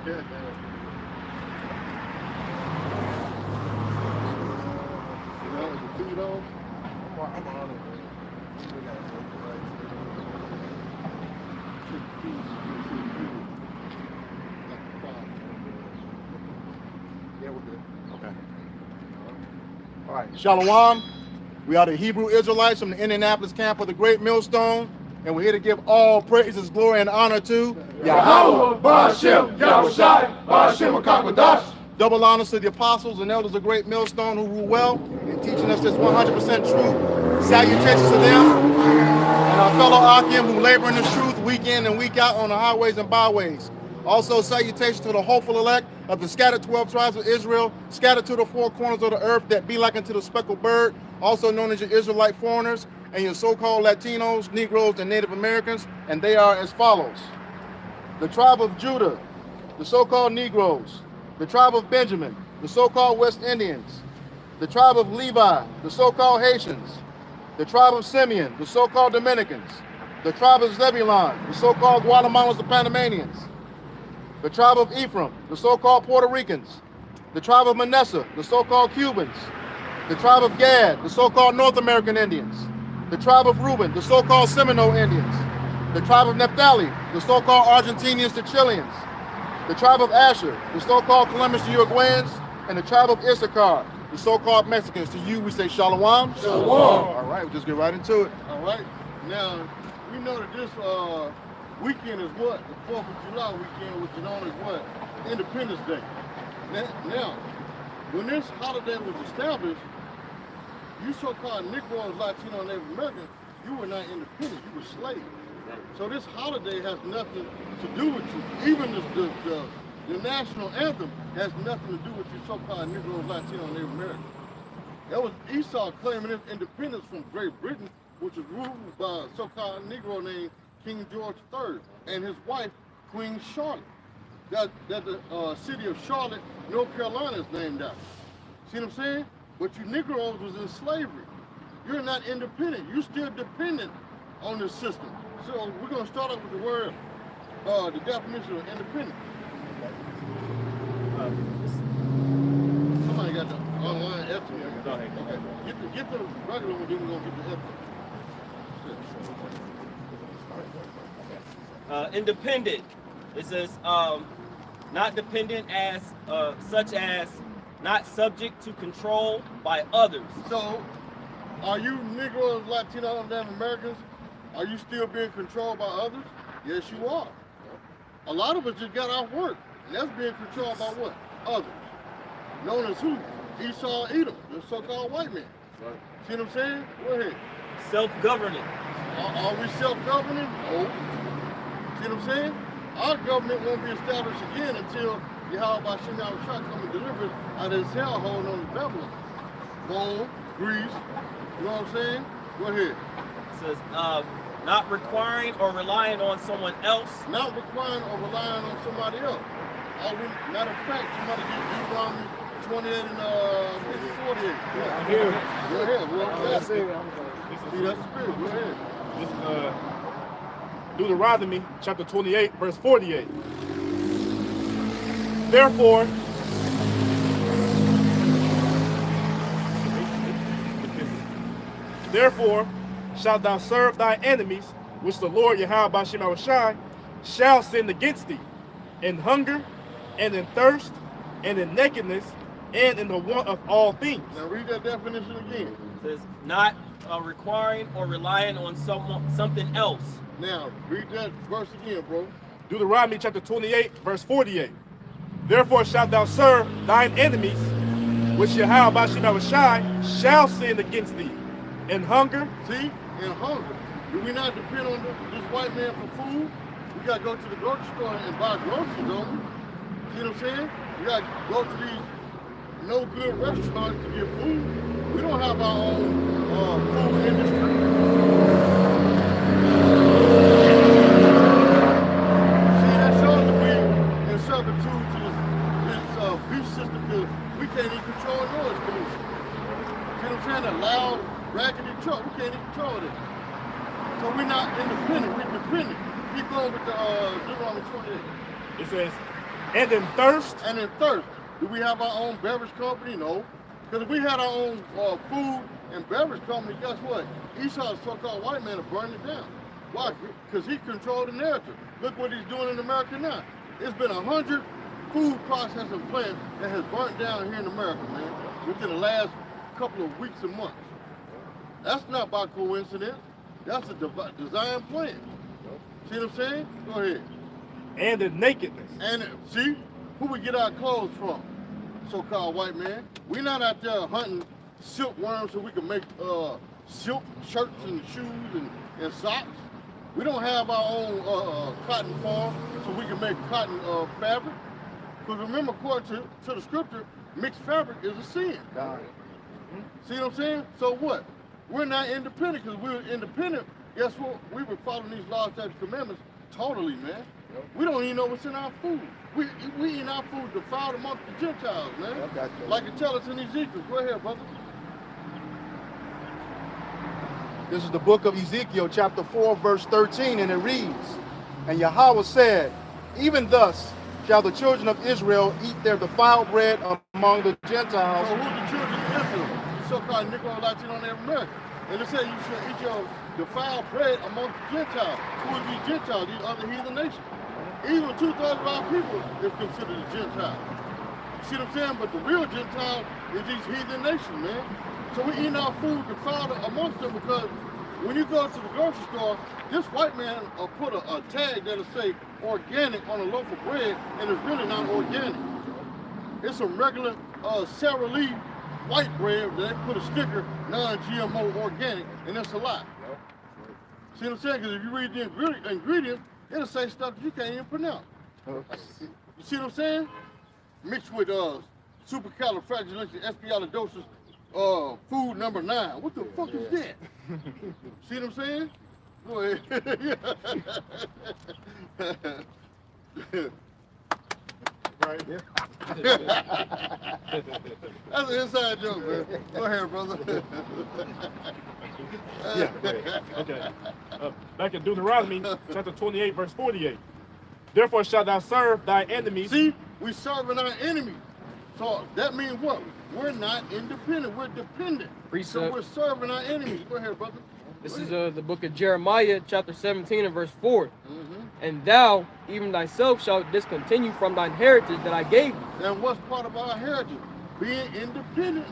Okay. All right. Shalom. We are the Hebrew Israelites from the Indianapolis camp of the Great Millstone, and we're here to give all praises, glory, and honor to Yahweh, Ba'ashem, Yahushai, Ba'ashem, HaKadosh. Double honors to the apostles and elders of Great Millstone who rule well in teaching us this 100% truth. Salutations to them and our fellow Akim who labor in the truth week in and week out on the highways and byways. Also, salutations to the hopeful elect of the scattered 12 tribes of Israel, scattered to the four corners of the earth that be like unto the speckled bird, also known as your Israelite foreigners, and your so-called Latinos, Negroes, and Native Americans, and they are as follows. The tribe of Judah, the so-called Negroes, the tribe of Benjamin, the so-called West Indians, the tribe of Levi, the so-called Haitians, the tribe of Simeon, the so-called Dominicans, the tribe of Zebulon, the so-called Guatemalans, the Panamanians, the tribe of Ephraim, the so-called Puerto Ricans, the tribe of Manasseh, the so-called Cubans, the tribe of Gad, the so-called North American Indians, the tribe of Reuben, the so-called Seminole Indians, the tribe of Naphtali, the so-called Argentinians to Chileans, the tribe of Asher, the so-called Columbus to Uruguayans, and the tribe of Issachar, the so-called Mexicans. To you, we say Shalom. Shalom. All right, we'll just get right into it. All right. Now, we know that this weekend is what? The 4th of July weekend, which is known as what? Independence Day. Now, when this holiday was established, you so-called Negroes, Latino, and Native Americans, you were not independent, you were slaves. So this holiday has nothing to do with you. Even the national anthem has nothing to do with you so-called Negroes, Latino, and Native Americans. That was Esau claiming his independence from Great Britain, which was ruled by a so-called Negro named King George III and his wife, Queen Charlotte. That the city of Charlotte, North Carolina is named after. See what I'm saying? But you Negroes was in slavery. You're not independent. You're still dependent on this system. So we're going to start off with the word, the definition of independent. Somebody got the online estimate. Okay. Get the regular one, then we're going to get the estimate. Independent. It says not dependent as such as not subject to control by others. So, are you Negroes, Latino, and Native Americans? Are you still being controlled by others? Yes, you are. A lot of us just got off work, and that's being controlled by what? Others. Known as who? Esau, Edom, the so-called white man. Right. See what I'm saying? Go ahead. Self-governing. Are we self-governing? No. See what I'm saying? Our government won't be established again until Yahweh Ba'ashem Yahushua come and deliver us out of this hellhole known as Babylon. Rome, Greece, you know what I'm saying? Go ahead. It says not requiring or relying on someone else. Not requiring or relying on somebody else. Matter of fact, somebody get Deuteronomy 28 and 48. Yeah. I'm here. Go ahead, bro. That's it. See, that's the spirit. Go ahead. This is Deuteronomy chapter 28, verse 48. Therefore shalt thou serve thy enemies, which the Lord Yahweh Ba'ashem Yahushai shall send against thee, in hunger, and in thirst, and in nakedness, and in the want of all things. Now read that definition again. It says not requiring or relying on something else. Now read that verse again, bro. Deuteronomy chapter 28, verse 48. Therefore shalt thou serve thine enemies, which Yahweh Ba'ashem Yahushai shall send against thee, in hunger. See, in hunger. Do we not depend on this white man for food? We got to go to the grocery store and buy groceries, don't we? See what I'm saying? We got to go to these no good restaurants to get food. We don't have our own food industry. See, that shows that we in servitude to this beef system because we can't even control noise pollution. See what I'm saying? That loud, raggedy truck, we can't even control it. So we're not independent, we're dependent. Keep going with the Deuteronomy 28. It says, And in thirst. And in thirst. Do we have our own beverage company? No. Because if we had our own food and beverage company, guess what? Esau's so-called white man will burn it down. Why? Because he controlled the narrative. Look what he's doing in America now. It's been 100 food processing plants that has burnt down here in America, man, within the last couple of weeks and months. That's not by coincidence. That's a design plan. See what I'm saying? Go ahead. And in nakedness. And see, who we get our clothes from? So-called white man. We're not out there hunting silkworms so we can make silk shirts and shoes and socks. We don't have our own cotton farm so we can make cotton fabric. Because remember, according to the scripture, mixed fabric is a sin. See what I'm saying? So what? We're not independent. Because we were independent, guess what? We were following these laws, statutes, commandments totally, man. We don't even know what's in our food. We eat our food defiled amongst the Gentiles, man. Like it tells us in Ezekiel. Go ahead, brother. This is the book of Ezekiel, chapter 4, verse 13, and it reads, "And Yahweh said, even thus shall the children of Israel eat their defiled bread among the Gentiles." So who are the children of Israel? The so-called Negro, Latino, and American. And it says you should eat your defiled bread among the Gentiles. Who are these Gentiles? These other heathen nations. Even 2/3 of our people is considered a Gentile. You see what I'm saying? But the real Gentile is these heathen nations, man. So we eating our food defiled amongst them because when you go to the grocery store, this white man put a tag that'll say organic on a loaf of bread, and it's really not organic. It's a regular Sara Lee white bread that they put a sticker, non-GMO organic, and it's a lie. See what I'm saying? Because if you read the ingredients, it'll say stuff that you can't even pronounce. You see what I'm saying? Mixed with supercalifragilisticexpialidocious food number 9. What the fuck is that? See what I'm saying? Go ahead. Right. That's an inside joke, man. Go ahead, brother. Yeah. Okay. Back in Deuteronomy chapter 28, verse 48. Therefore shalt thou serve thy enemies. See, we serving our enemies. So that means what? We're not independent. We're dependent. Precept. So we're serving our enemies. Go ahead, brother. This is the book of Jeremiah, chapter 17 and verse 4. And thou, even thyself, shalt discontinue from thine heritage that I gave you. And what's part of our heritage? Being independent.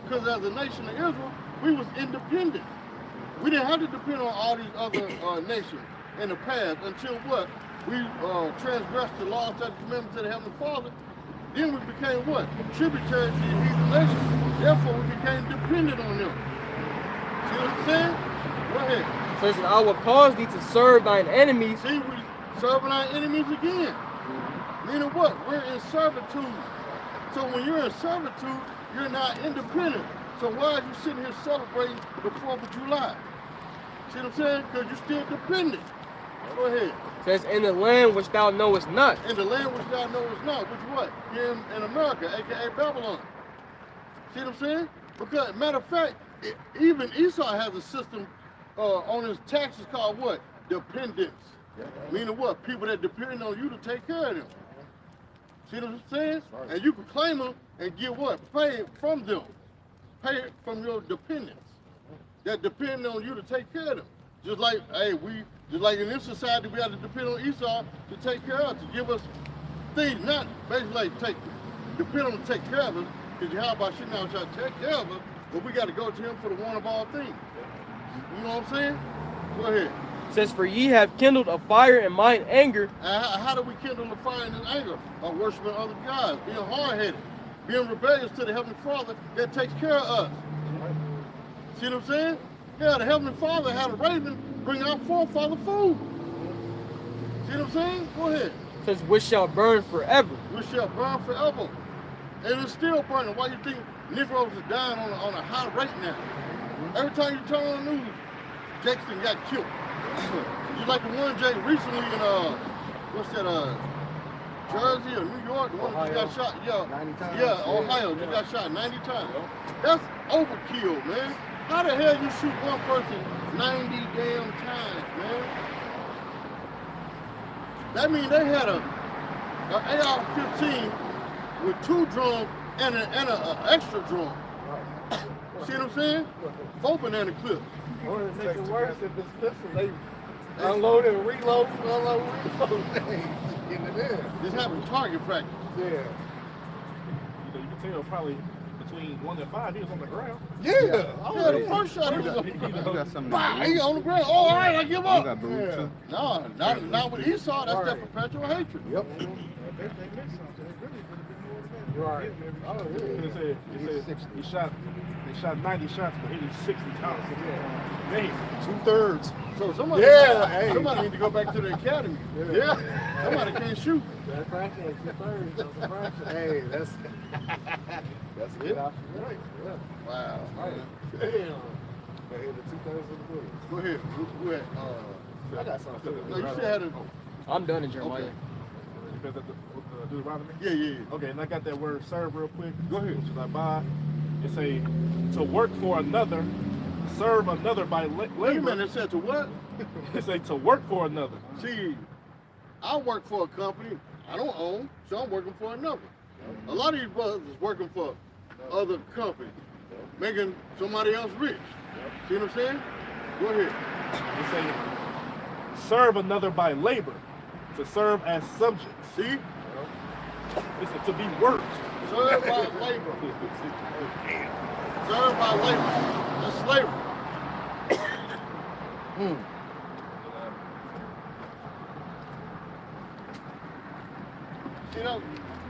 Because as a nation of Israel, we was independent. We didn't have to depend on all these other nations in the past until what? We transgressed the law, statutes, commandments of the Heavenly Father. Then we became what? Tributary to the heathen nations. Therefore, we became dependent on them. See what I'm saying? Go ahead. It says, I will cause thee to serve thine enemies. See, we serving our enemies again. Meaning what? We're in servitude. So when you're in servitude, you're not independent. So why are you sitting here celebrating the 4th of July? See what I'm saying? Because you're still dependent. Go ahead. It says, in the land which thou knowest not. In the land which thou knowest not. Which what? Here in America, a.k.a. Babylon. See what I'm saying? Because, matter of fact, even Esau has a system on his taxes called what? Dependence. Meaning what? People that depend on you to take care of them. See what I'm saying? And you can claim them and get what? Pay from them. Pay from your dependents that depend on you to take care of them. Just like, hey, just like in this society, we have to depend on Esau to take care of us, to give us things, not basically like depend on him to take care of us, because how about shit now trying to take care of us, but we got to go to him for the one of all things. You know what I'm saying? Go ahead. It says, for ye have kindled a fire in mine anger. How do we kindle the fire in this anger? By worshiping other gods, being hard-headed, being rebellious to the Heavenly Father that takes care of us. See what I'm saying? Yeah, the Heavenly Father had a raven bring our forefather food. See what I'm saying? Go ahead. It says, which shall burn forever. Which shall burn forever. And it's still burning. Why you think Negroes are dying on a high rate now? Every time you turn on the news, Jackson got killed. Just like the one Jake recently in what's that, Jersey or New York, the one that just got shot, 90 times. Yeah, Ohio, just got shot 90 times. That's overkill, man. How the hell you shoot one person 90 damn times, man? That means they had a an AR-15 with 2 drums and an extra drum. See what I'm saying? 4 banana clips. Or it makes it worse if it's pistol. They unload and reload, unload and reload. Getting it in. This happened target practice. Yeah. You can tell probably between 1 and 5 he was on the ground. Yeah. Yeah, the first shot he was on. You got something. Bah, he on the ground. Oh, all right, I give You up. got booed too. No, not with Esau. That's that perpetual hatred. Yep. They missed something. Right. Oh, yeah. It said they shot 90 shots, but hit him 60 times. Man, 2/3. So somebody, somebody need to go back to the academy. Yeah. Somebody can't shoot. That's fraction, 2/3. That's a fraction. Hey, that's That's a good option. Right. Yeah. wow. Right. Damn. They hit the 2/3 of the bullets. Go ahead. Who at? I got something. No, you still had it. I'm done in Jeremiah. Okay. Because of the Deuteronomy? Yeah. Okay, and I got that word serve real quick. Go ahead. Which is abad. It say to work for another, serve another by labor. Wait a minute. It said to what? It say to work for another. See, I work for a company I don't own, so I'm working for another. A lot of these brothers is working for other companies, making somebody else rich. See what I'm saying? Go ahead. It say serve another by labor, to serve as subjects. See? It's to be worked. Serve by labor. Serve by labor. That's slavery. See,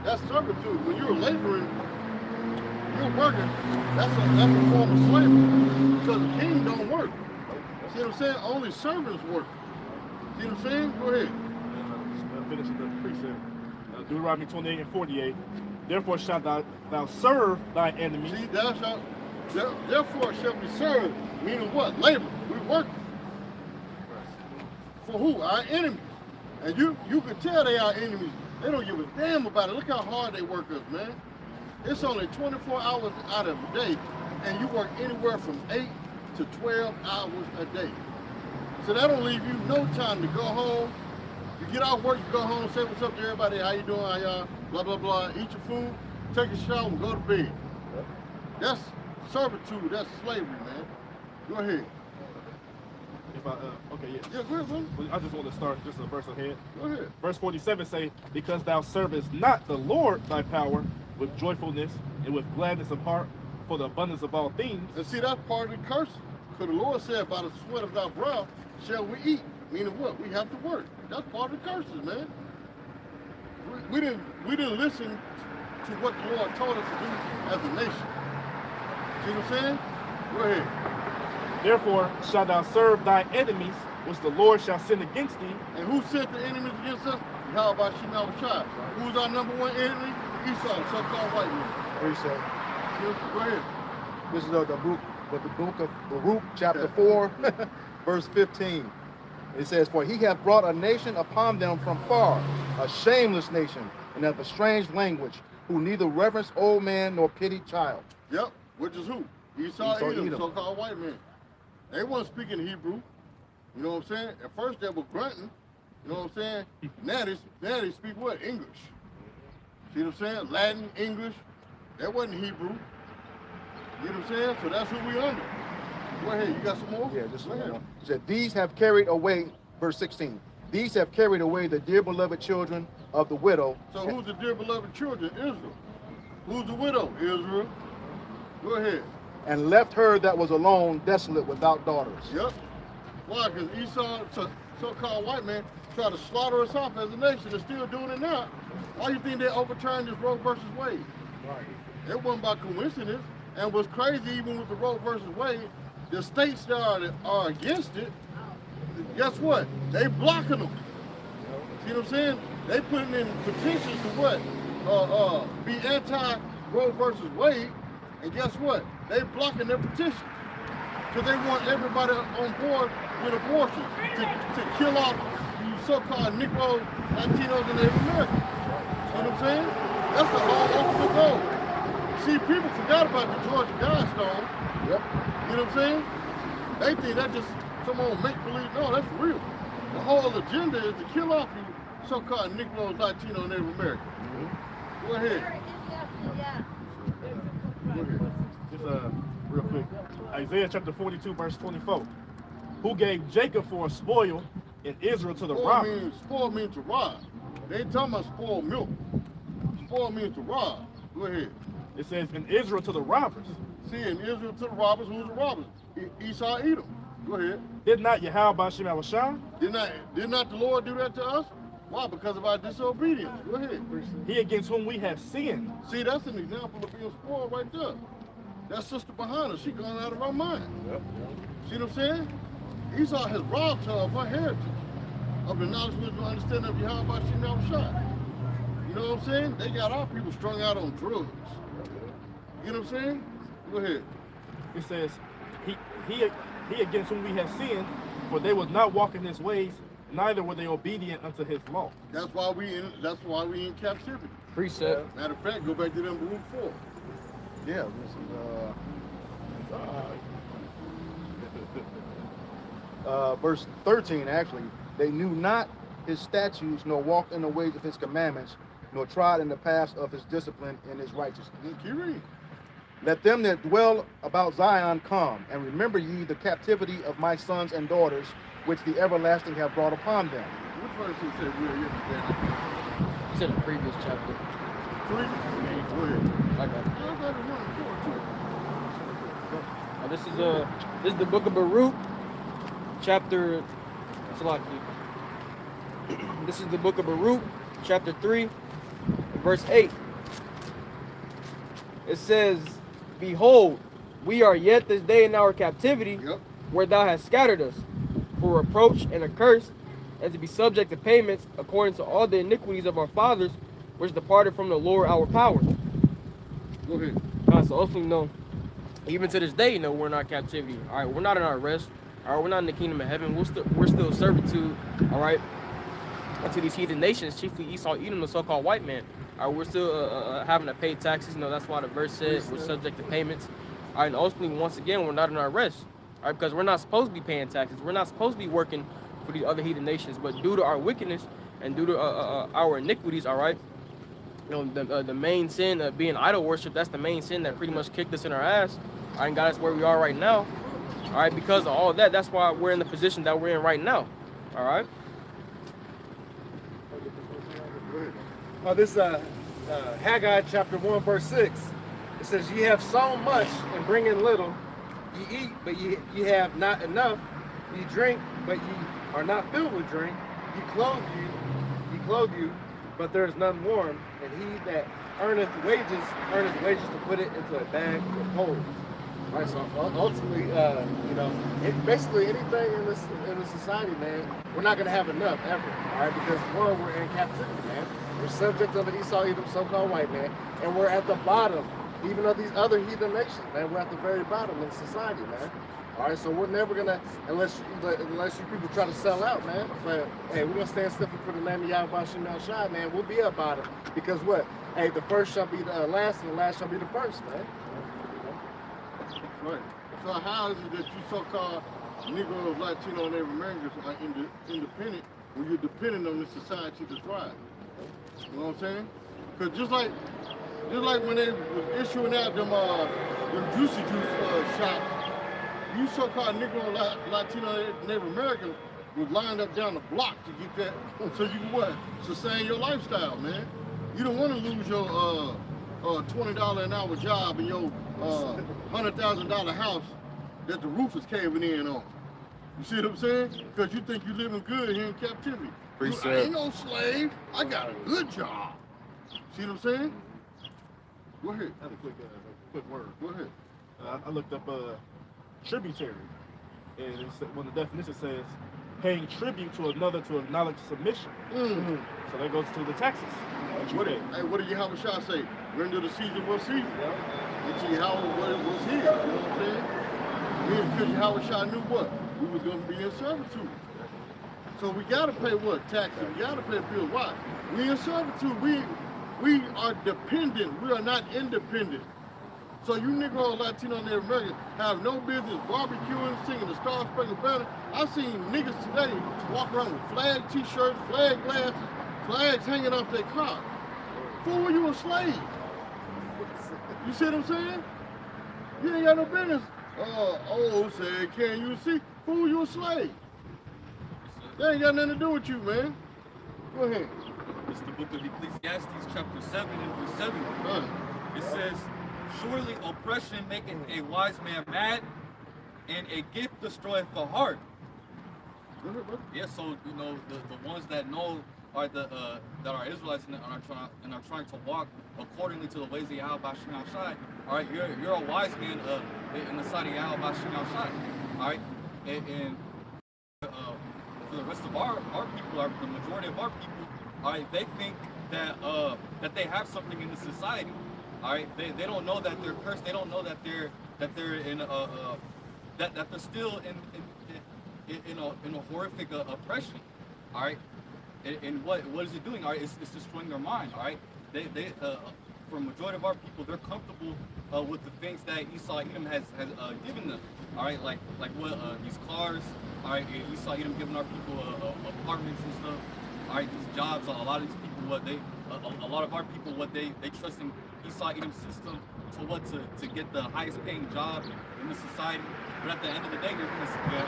that's servitude. When you're laboring, you're working. That's a form of slavery. So the king don't work. See what I'm saying? Only servants work. See what I'm saying? Go ahead. Finish the precept. Deuteronomy 28 and 48. Therefore shalt thou serve thy enemies. See, thou shalt, therefore shall be served. Meaning what? Labor. We work. For who? Our enemies. And you can tell they are enemies. They don't give a damn about it. Look how hard they work us, man. It's only 24 hours out of a day, and you work anywhere from 8 to 12 hours a day. So that don't leave you no time to go home. You get off work, you go home, say what's up to everybody, how you doing, how y'all, blah, blah, blah, eat your food, take a shower, and go to bed. That's servitude, that's slavery, man. Go ahead. If I, okay, yeah. Yeah, go ahead, brother. I just want to start just a verse ahead. Go ahead. Verse 47 say, because thou servest not the Lord thy power with joyfulness and with gladness of heart for the abundance of all things. And see, that's part of the curse. Because the Lord said, by the sweat of thy brow shall we eat. Meaning what? We have to work. That's part of the curses, man. We didn't listen to what the Lord told us to do as a nation. See what I'm saying? Go ahead. Therefore shalt thou serve thy enemies, which the Lord shall send against thee. And who sent the enemies against us? How about Shema Shai? Who's our number one enemy? Esau, the so-called white man. Reset. Go ahead. This is the book of Baruch, chapter 4, verse 15. It says, for he hath brought a nation upon them from far, a shameless nation, and of a strange language, who neither reverence old man nor pity child. Yep, which is who? Esau, Edom. so-called white man. They weren't speaking Hebrew. You know what I'm saying? At first they were grunting. You know what I'm saying? Now they speak what? English. See what I'm saying? Latin, English. That wasn't Hebrew. You know what I'm saying? So that's who we under. Go ahead, you got some more? Yeah, just Go ahead. one. It said, these have carried away, verse 16, these have carried away the dear beloved children of the widow. So who's the dear beloved children? Israel. Who's the widow? Israel. Go ahead. And left her that was alone, desolate, without daughters. Yep. Why? Because Esau, so-called white man, tried to slaughter us off as a nation. They're still doing it now. Why do you think they overturned this Roe versus Wade? Right. It wasn't by coincidence. And what's crazy, even with the Roe versus Wade, the states that are against it, guess what? They blocking them. See what I'm saying? They putting in petitions to what? Be anti-Roe versus Wade. And guess what? They blocking their petition. Because they want everybody on board with abortion to kill off you so-called Negro, Latinos, and Native Americans. You know what I'm saying? That's the whole ultimate goal. See, people forgot about the Georgia Guidestone. Yep. You know what I'm saying? They think that's just some old make-believe. No, that's real. The whole agenda is to kill off you so-called Negroes, Latino, Native American. Go ahead. Go ahead. Just real quick. Isaiah chapter 42, verse 24. Who gave Jacob for a spoil and Israel to the robbers? Spoil means to rob. They ain't talking about spoiled milk. Spoil means to rob. Go ahead. It says, in Israel to the robbers. See, in Israel to the robbers, who's the robbers? Esau, Edom. Go ahead. Did not Yahweh Bashim Awashai? Did not the Lord do that to us? Why? Because of our disobedience. Go ahead. He against whom we have sinned. See, that's an example of being spoiled right there. That sister behind us, she gone out of her mind. Yep. See what I'm saying? Esau has robbed her of her heritage, of the knowledge, wisdom, and understanding of Yahweh Bashim Awashai. You know what I'm saying? They got our people strung out on drugs. You know what I'm saying? Go ahead. It says, he against whom we have sinned, for they was not walking his ways, neither were they obedient unto his law. That's why we in captivity. Precept. Matter of fact, go back to them Baruch 4. Yeah, this is verse 13 actually. They knew not his statutes, nor walked in the ways of his commandments, nor trod in the paths of his discipline and his righteousness. Keep reading. Let them that dwell about Zion come, and remember ye the captivity of my sons and daughters, which the everlasting have brought upon them. Which verse it say we are here today? It's in the previous chapter. 3? Go ahead. I got it. I got it 1 and 4 too. This is the book of Baruch, chapter. This is the book of Baruch, chapter 3, verse 8. It says, "Behold, we are yet this day in our captivity, where thou hast scattered us, for reproach and a curse, and to be subject to payments according to all the iniquities of our fathers, which departed from the Lord our power." Go ahead. So ultimately, even to this day, we're in our captivity. All right, we're not in our rest. All right, we're not in the kingdom of heaven. We're still servitude. All right, to these heathen nations, chiefly Esau, Edom, the so-called white man. All right, we're still having to pay taxes. That's why the verse says we're subject to payments. All right, and ultimately, once again, we're not in our rest. All right, because we're not supposed to be paying taxes. We're not supposed to be working for these other heathen nations. But due to our wickedness and due to our iniquities, all right, the main sin of being idol worship, that's the main sin that pretty much kicked us in our ass. All right, and got us where we are right now. All right, because of all that, that's why we're in the position that we're in right now. All right. This Haggai chapter 1 verse 6. It says, "Ye have sown much and bring in little. Ye eat, but ye have not enough. Ye drink, but ye are not filled with drink. Ye clothe you, but there is none warm. And he that earneth wages to put it into a bag of holes." All right, so ultimately, basically anything in this society, man, we're not gonna have enough ever. All right, because one, we're in captivity, man. We're subject of the Esau, Edom, so-called white man, and we're at the bottom, even of these other heathen nations, man. We're at the very bottom in society, man. All right, so we're never gonna, unless you people try to sell out, man. But hey, we're gonna stand still for the name of Yahweh Bashim Awashai, man. We'll be up bottom because what? Hey, the first shall be the last, and the last shall be the first, man. Right. So how is it that you so-called Negroes, Latino, and Native Americans are independent when you're dependent on this society to thrive? You know what I'm saying? Because just like when they was issuing out them juicy juice shops, you so-called Negro, Latino, Native Americans was lined up down the block to get that, so you can what? Sustain your lifestyle, man. You don't want to lose your $20 an hour job and your $100,000 house that the roof is caving in on. You see what I'm saying? Because you think you're living good here in captivity. I ain't no slave. I got a good job. See what I'm saying? Go ahead. That's a quick word. Go ahead. I looked up tributary, and when the definition says paying tribute to another to acknowledge submission. So that goes to the taxes. What did Yahweh Shah say? Render to Caesar what's Caesar. And to Yahweh what was his. You know what I'm saying? Because Yahweh Shah knew what? We was going to be in servitude. So we got to pay what? Taxes. We got to pay bills. Why? We in servitude. We are dependent. We are not independent. So you Negro, Latino, and Native Americans have no business barbecuing, singing the Star Spangled Banner. I've seen niggas today walk around with flag t-shirts, flag glasses, flags hanging off their car. Fool, you a slave. You see what I'm saying? You ain't got no business. Said, can you see? Fool, you a slave. That ain't got nothing to do with you, man. Go ahead. It's the book of Ecclesiastes, chapter 7 and verse 7. It says, surely oppression maketh a wise man mad, and a gift destroyeth the heart. Yeah, so you know the ones that know are the that are Israelites and are trying to walk accordingly to the ways of Yahweh Bashim Shai. All right, you're a wise man in the sight of Yahweh Bashim Shai. All right, and for the rest of our people, the majority of our people, all right, they think that that they have something in the society. All right, they don't know that they're cursed. They don't know that they're in that they're still in a horrific oppression. All right, and what is it doing? All right, it's destroying their mind. All right, they for a majority of our people, they're comfortable with the things that Esau Edom has given them. All right, like what these cars. All right, Esau Edom giving our people apartments and stuff. All right, these jobs. A lot of these people, a lot of our people, they trust in Esau Edom's system to get the highest paying job in the society. But at the end of the day, you're a slave.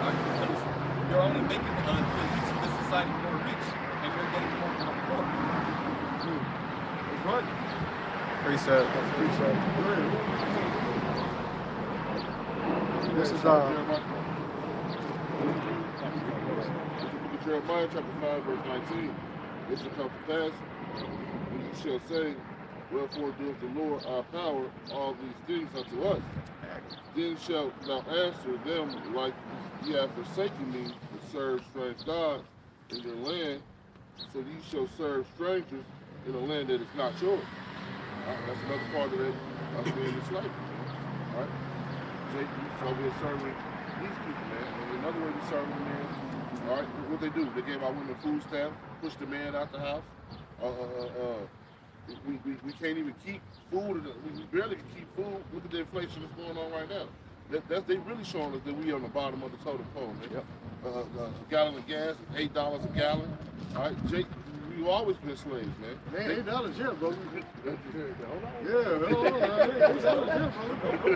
All right, because you're only making the society more rich, and you're getting more poor. That's right. Pretty sad. Pretty sad. This is Jeremiah chapter 5, verse 19. It shall come to pass when you shall say, wherefore doeth the Lord our power all these things unto us? Then shalt thou answer them like ye have forsaken me to serve strange gods in your land, so ye shall serve strangers in a land that is not yours. That's another part of that us being enslaved. All right? So we're serving these people, man. And another way we serve them is, all right, what they do, they gave our women food stamps, pushed the man out the house. We can't even keep food. We barely can keep food. Look at the inflation that's going on right now. They really showing us that we on the bottom of the totem pole, man. Yep. A gallon of gas is $8 a gallon. All right, Jake, we've always been slaves, man. Man, $8, yeah, bro.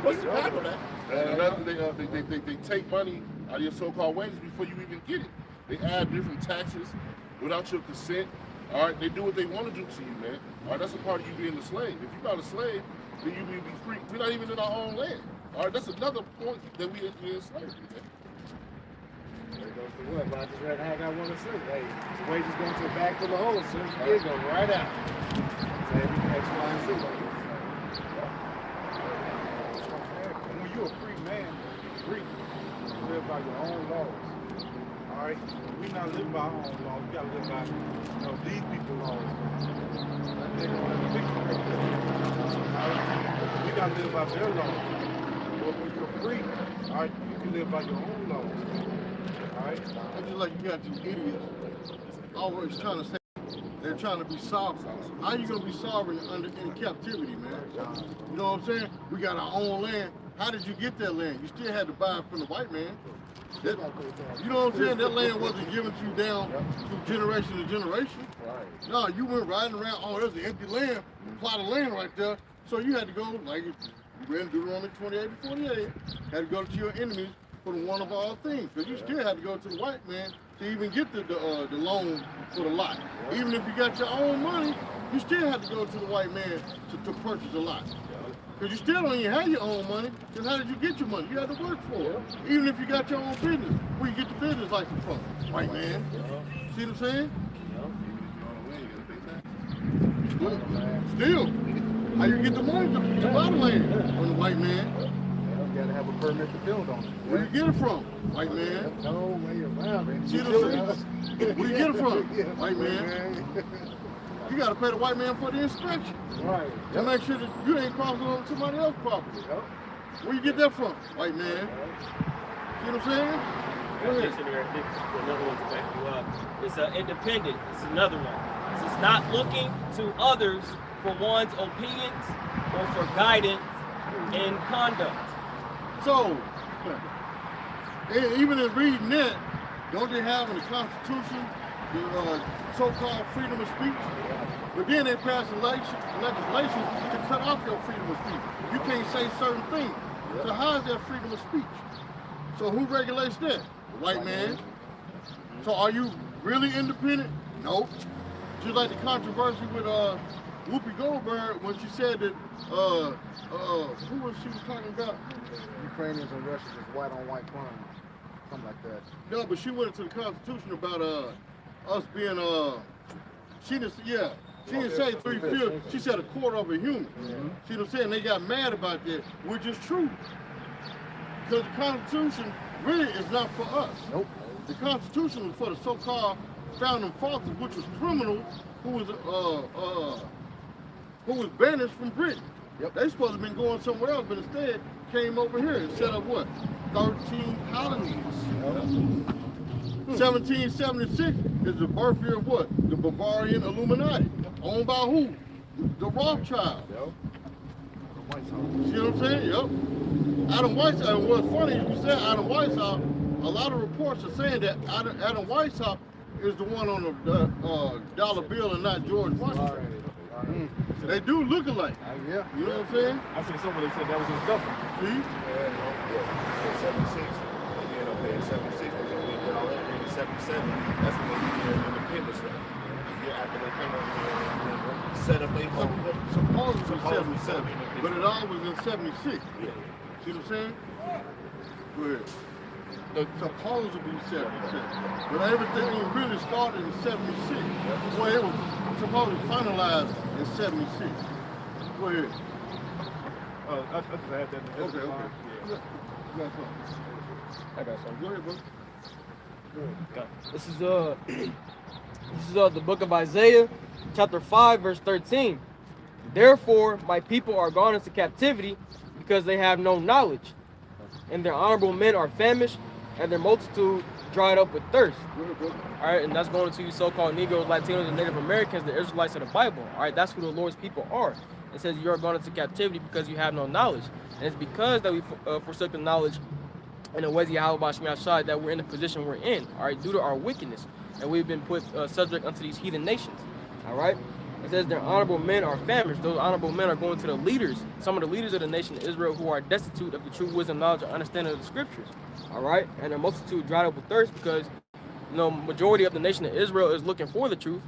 What's the problem with that? And they take money out of your so-called wages before you even get it. They add different taxes without your consent. All right, they do what they want to do to you, man. All right, that's a part of you being a slave. If you're not a slave, then you will be free. We're not even in our own land. All right, that's another point that we enslaved, man. There goes the what? I just read Haggai 1 and 6. Hey, the wages going to the back of the hole, as soon as you get go right out. Say X, Y, and Z. When you're a free man, free, you live by your own laws. All right, we not live by our own laws. We gotta live by, these people's laws. That nigga on the picture right there. All right, we gotta live by their laws. But when you're free, all right, you can live by your own laws. All right. It's just like you got these idiots always trying to say they're trying to be sovereign. How you gonna be sovereign in captivity, man? You know what I'm saying? We got our own land. How did you get that land? You still had to buy it from the white man. You know what I'm saying? That land wasn't given to you down through generation to generation. Right. No, you went riding around, there's an empty land, plot of land right there. So you had to go, like you read in Deuteronomy 28 and 48, had to go to your enemies for the one of all things. Because you still had to go to the white man to even get the loan for the lot. Even if you got your own money, you still had to go to the white man to purchase a lot. Because you still don't even have your own money, because how did you get your money? You had to work for it. Even if you got your own business, where you get your business license from? White man. See what I'm saying? Still. How you get the money to buy the land from the white man? You gotta have a permit to build on it. Where you get it from? White man. No way around it. See what I'm saying? Where you get it from? White man. You gotta pay the white man for the inspection. Right. To make sure that you ain't crossing on somebody else's property. Yep. Where you get that from? White man. See what I'm saying? Go ahead. Another one to back you up. It's independent. It's another one. It's not looking to others for one's opinions or for guidance in conduct. So, even in reading that, don't they have in the Constitution the so-called freedom of speech. But then they passed legislation to cut off your freedom of speech. You can't say certain things. So how is that freedom of speech? So who regulates that? The white man. So are you really independent? No. Just like the controversy with Whoopi Goldberg when she said that who was she talking about? Ukrainians and Russians is white on white crime. Something like that. No, but she went into the Constitution about us being she didn't say 3/5. She said a quarter of a human. See what I'm saying? They got mad about that, which is true. Because the Constitution really is not for us. Nope. The Constitution was for the so-called founding fathers, which was criminals who was banished from Britain. Yep. They supposed to have been going somewhere else, but instead came over here and set up what? 13 colonies. 1776 is the birth year of what? The Bavarian Illuminati. Owned by who? The Rothschilds. See what I'm saying? Yep. Adam Weishaupt, and what's funny is you said Adam Weishaupt, a lot of reports are saying that Adam Weishaupt is the one on the dollar bill and not George Washington. They do look alike. Yeah. You know what I'm saying? I seen somebody said that was his double. See? Yeah, 76. And then okay, in 76, and then we did all that. And in 77, that's when they did independence. A year after they came over here and set up a home. Supposedly 77, but it all was in 76. Yeah. See what I'm saying? Go ahead. Supposedly 76, but everything really started in 76. Well, it was supposedly finalized in 76. Go ahead. I just had that. Okay. Yeah. You got something? I got something. Go ahead, bro. This is the book of Isaiah, chapter 5, verse 13. Therefore, my people are gone into captivity because they have no knowledge, and their honorable men are famished, and their multitude dried up with thirst. All right, and that's going to you so-called Negroes, Latinos, and Native Americans, the Israelites of the Bible. All right, that's who the Lord's people are. It says you are gone into captivity because you have no knowledge, and it's because that we forsook the knowledge in the ways of Yahweh Shai that we're in the position we're in. All right, due to our wickedness, and we've been put subject unto these heathen nations. All right. It says their honorable men are famished. Those honorable men are going to the leaders, some of the leaders of the nation of Israel who are destitute of the true wisdom, knowledge, and understanding of the scriptures. All right, and their multitude dried up with thirst because, majority of the nation of Israel is looking for the truth,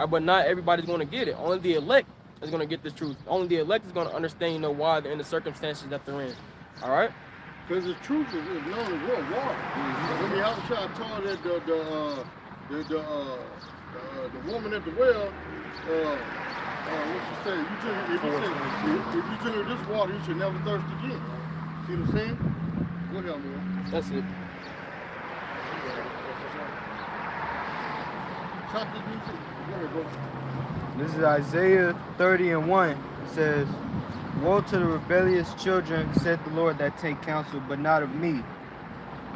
but not everybody's going to get it. Only the elect is going to get this truth. Only the elect is going to understand, why they're in the circumstances that they're in. All right. Because the truth is known as what? Water. When the Yahushua told that the woman at the well, what she say? If you drink of this water, you should never thirst again. See what I'm saying? Go ahead, man. That's it. Chapter music. Go ahead, bro. This is Isaiah 30:1. It says, "Woe to the rebellious children, said the Lord, that take counsel, but not of me."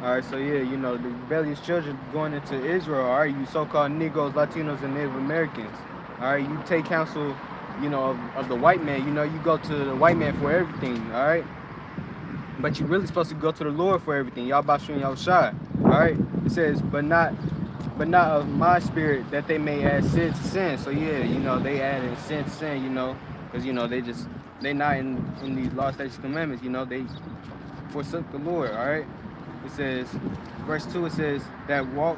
All right, so yeah, the rebellious children going into Israel, all right, you so-called Negroes, Latinos, and Native Americans. All right, you take counsel, of the white man. You go to the white man for everything, all right? But you're really supposed to go to the Lord for everything. Y'all Bashun Yahushua, all right? It says, but not of my spirit, that they may add sin to sin. So yeah, they added sin to sin, because they not in these law, statutes, commandments. They forsook the Lord. All right. It says, verse 2. It says that walk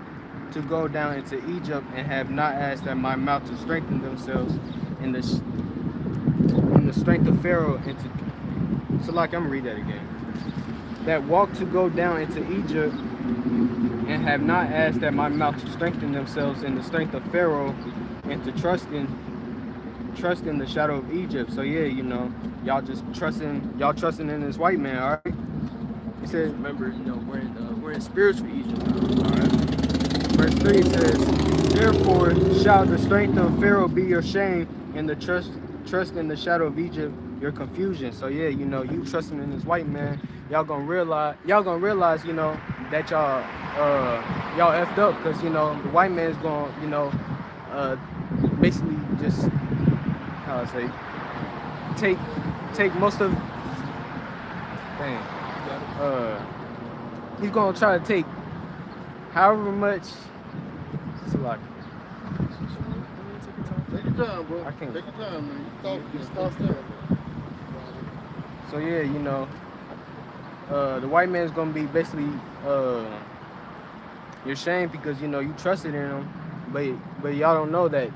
to go down into Egypt and have not asked at my mouth to strengthen themselves in the strength of Pharaoh. So like I'm gonna read that again. That walk to go down into Egypt and have not asked at my mouth to strengthen themselves in the strength of Pharaoh, and to trust in the shadow of Egypt. So yeah, y'all just trusting in this white man. All right. It says, remember, we're in spiritual Egypt. All right. Verse 3 says, therefore shall the strength of Pharaoh be your shame, and the trust in the shadow of Egypt your confusion. So yeah, you trusting in this white man, y'all gonna realize, that y'all effed up, because the white man's gonna, basically just, how I say, take most of, he's gonna try to take however much, Take your time, bro. I can't. Take your time, man. Talk, Just talk start So yeah, you know, the white man's gonna be basically you're ashamed because you know you trusted in him, but y'all don't know that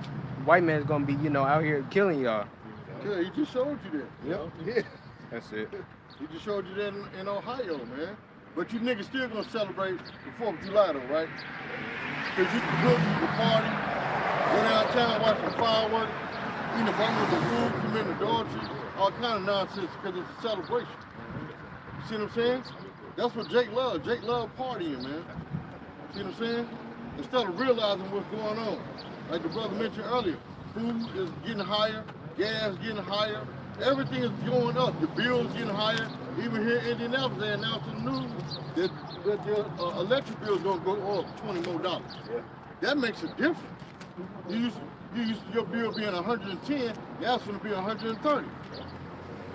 white man's gonna be, you know, out here killing y'all. Yeah, he just showed you that. Yep. Yeah. That's it. He just showed you that in Ohio, man. But you niggas still gonna celebrate the 4th of July, though, right? Because you can cook, you can party, go downtown, watch the fireworks, eat a bummer of the food, commit adultery, all kind of nonsense because it's a celebration. You see what I'm saying? That's what Jake loves. Jake loves partying, man. See what I'm saying? Instead of realizing what's going on. Like the brother mentioned earlier, food is getting higher, gas getting higher, everything is going up. The bills getting higher. Even here in Indianapolis, they announced in the news that the electric bill is going to go up $20 more. Yeah. That makes a difference. You used your bill being 110, now it's going to be 130.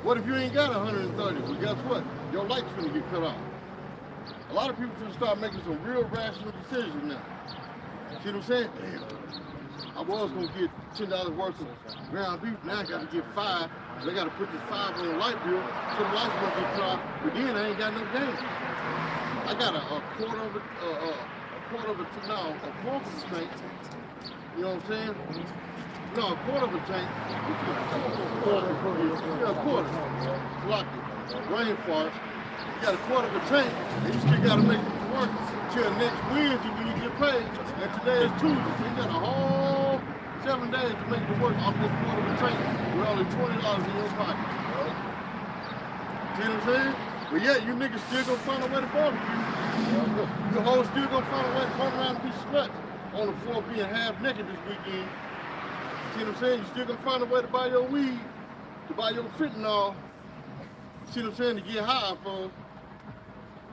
What if you ain't got 130? Well, guess what? Your light's going to get cut off. A lot of people going to start making some real rational decisions now. See what I'm saying? Damn. I was going to get $10 worth of ground beef. Now I got to get 5. They got to put this 5 on the light bill, so the light's going to get cut off. But then I ain't got no gain. I got a quarter of a tank. You know what I'm saying? No, a quarter of a tank. Yeah, a quarter. Lock it. Rainforest. You got a quarter of a tank, and you still got to make it work till next Wednesday when you get paid. And today is Tuesday, so you got a whole 7 days to make it work off this quarter of a tank with only $20 in your pocket. See what I'm saying? But yeah, you niggas still gonna find a way to barbecue. You hoes still gonna find a way to run around and be sluts on the floor being half naked this weekend. See what I'm saying? You still gonna find a way to buy your weed, to buy your fentanyl. See what I'm saying? To get high, folks.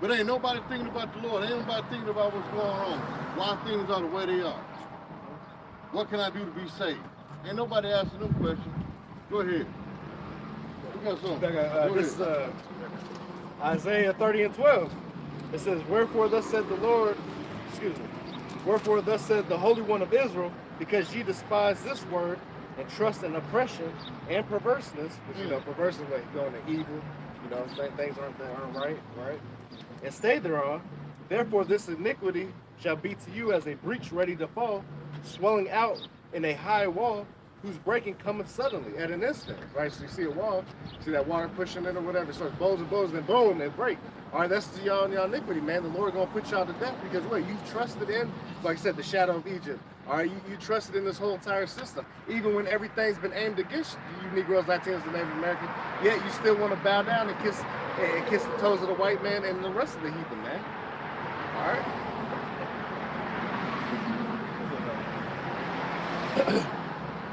But ain't nobody thinking about the Lord. Ain't nobody thinking about what's going on. Why things are the way they are. What can I do to be saved? Ain't nobody asking them questions. Go ahead. We got something. This is Isaiah 30:12. It says, wherefore thus said the Lord, wherefore thus said the Holy One of Israel, because ye despise this word and trust in oppression and perverseness, which, you know, perverseness like going to evil, you know, things aren't right, and stay thereon. Therefore this iniquity shall be to you as a breach ready to fall, swelling out in a high wall, whose breaking cometh suddenly at an instant, right? So you see a wall, see that water pushing it or whatever, so it blows and blows, and then boom, it break. All right, that's y'all iniquity, man. The Lord gonna put y'all to death because what? You trusted in, like I said, the shadow of Egypt. All right, you trusted in this whole entire system. Even when everything's been aimed against you Negroes, Latinos, and Native Americans, yet you still want to bow down and kiss the toes of the white man and the rest of the heathen, man. All right?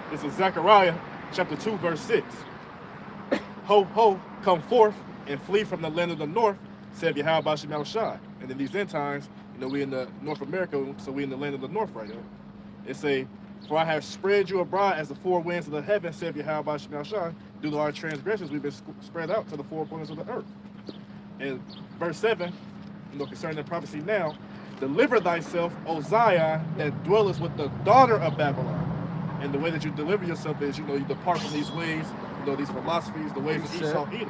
This is Zechariah chapter 2, verse 6. Ho, ho, come forth and flee from the land of the north, said Yahweh Shem Yahushua. And in these end times, you know, we in the North America, so we in the land of the north right now. It say, for I have spread you abroad as the four winds of the heaven, said Yahweh Shem Yahushua. Due to our transgressions, we've been spread out to the four corners of the earth. And verse 7, you know, concerning the prophecy now, deliver thyself, O Zion, that dwellest with the daughter of Babylon. And the way that you deliver yourself is, you know, you depart from these ways, you know, these philosophies, the ways of Esau, Edom.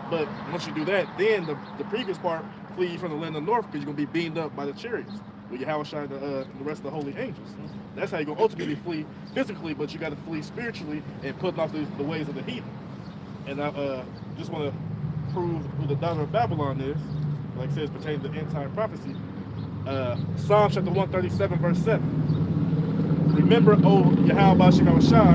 But once you do that, then the previous part, flee from the land of the north, because you're going to be beamed up by the chariots, with Yahweh and the rest of the holy angels. That's how you're going to ultimately flee physically, but you got to flee spiritually and putting off the ways of the heathen. And I just want to prove who the daughter of Babylon is, like it says, pertaining to end-time prophecy. Psalm chapter 137, verse 7. Remember, O Yahweh Shem Yahushua,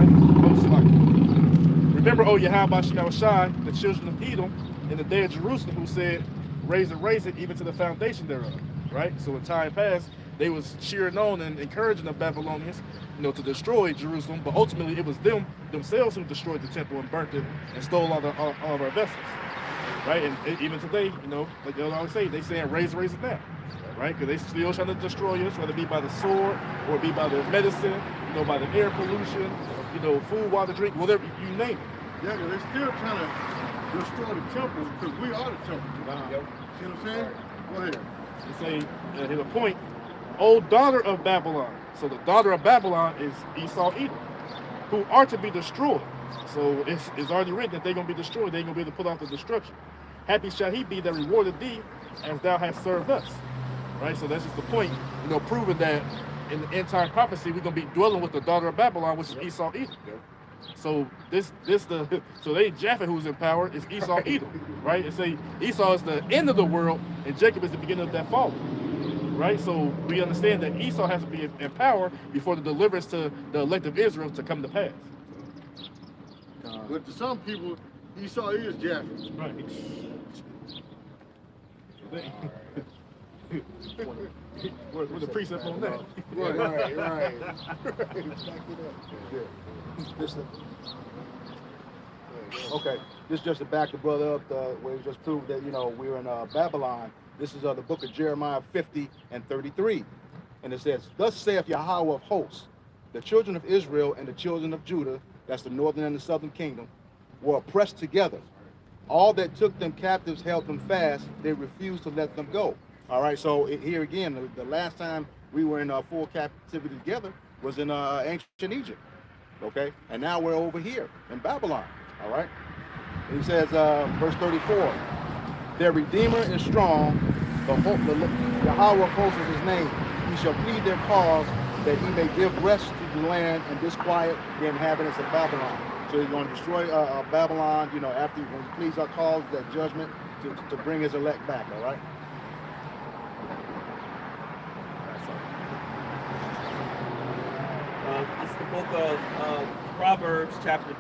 remember, O Yahweh Shem Yahushua, the children of Edom, in the day of Jerusalem, who said, raise it, even to the foundation thereof. Right? So in time past, they was cheering on and encouraging the Babylonians, you know, to destroy Jerusalem, but ultimately it was themselves who destroyed the temple and burnt it and stole all of our vessels. Right? And even today, you know, like they always say, they saying raise it now. Right? Because they still trying to destroy us, whether it be by the sword or be by the medicine, you know, by the air pollution, you know, food, water, drink, whatever, you name it. Yeah, because they're still trying to destroy the temple because we are the temple. See what I'm saying? Go ahead. They say, here's a point, O daughter of Babylon. So the daughter of Babylon is Esau, Edom. who are to be destroyed. So it's already written that they're going to be destroyed. They ain't going to be able to pull out the destruction. Happy shall he be that rewarded thee as thou hast served us. Right? So that's just the point, proving that in the end time prophecy, we're going to be dwelling with the daughter of Babylon, which is Esau Edom. So so they Japheth who's in power is Esau Edom, right? And say Esau is the end of the world and Jacob is the beginning of that fall. Right? So we understand that Esau has to be in power before the deliverance to the elect of Israel to come to pass. But to some people, Esau is Japheth. Right. Where's the precept on that? Right. Okay, this is just to back the brother up, where he just proved that, we're in Babylon. This is the book of Jeremiah 50 and 33. And it says, thus saith Yahweh of hosts, the children of Israel and the children of Judah, that's the northern and the southern kingdom, were oppressed together. All that took them captives held them fast. They refused to let them go. All right, so here again, the last time we were in full captivity together was in ancient Egypt. Okay, and now we're over here in Babylon. All right, and he says, verse 34, their Redeemer is strong, Yahweh of hosts is his name. He shall plead their cause, that he may give rest to the land and disquiet the inhabitants of Babylon. So he's going to destroy Babylon, after when he pleads our cause, that judgment, to bring his elect back, all right? It's the book of Proverbs, chapter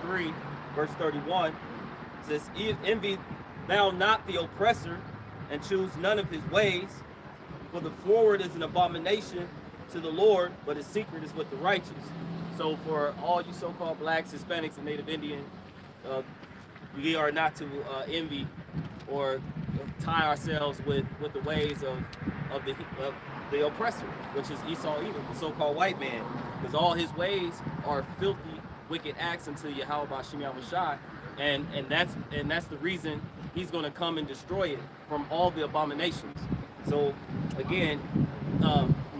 3, verse 31. It says, envy thou not the oppressor, and choose none of his ways, for the forward is an abomination to the Lord, but his secret is with the righteous. So for all you so-called blacks, Hispanics, and Native Indian, we are not to envy or tie ourselves with the ways of the oppressor, which is Esau Edom, the so-called white man, because all his ways are filthy, wicked acts unto Yahweh Ba'Shem Yahushai, and that's the reason he's going to come and destroy it from all the abominations. So again,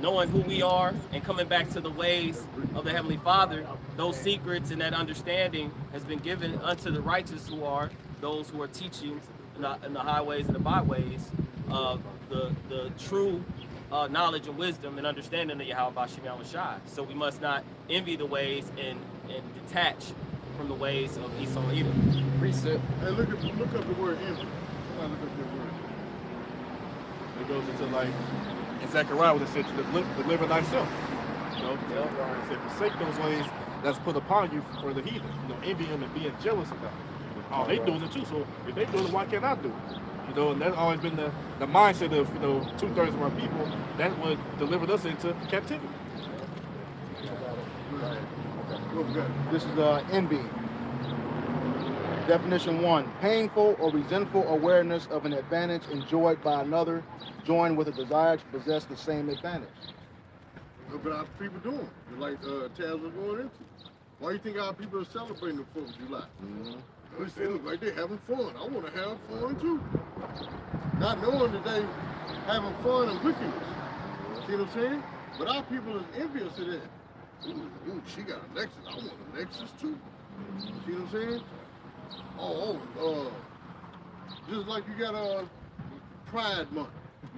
knowing who we are and coming back to the ways of the Heavenly Father, those secrets and that understanding has been given unto the righteous, who are those who are teaching in the highways and the byways of the true knowledge and wisdom and understanding of Yahweh Ba'Shem Yahushai. So we must not envy the ways and detach from the ways of Esau Edom. Precept. Hey, look up the word envy. Look up the word. It goes into like in Zechariah when it said to deliver thyself. It said forsake those ways that's put upon you for the heathen. Envy them and being jealous about it. Oh, they doing it too. So if they doing it, why can't I do it? And that's always been the mindset of 2/3 of our people. That's what delivered us into captivity. This is envy. Definition 1, painful or resentful awareness of an advantage enjoyed by another, joined with a desire to possess the same advantage. Look what our people doing, like Taz was going into. Why do you think our people are celebrating the 4th of July? They look like they're having fun. I want to have fun too. Not knowing that they having fun and wickedness. See what I'm saying? But our people is envious of that. Ooh, she got a Lexus. I want a Lexus too. See what I'm saying? Just like you got a Pride Month.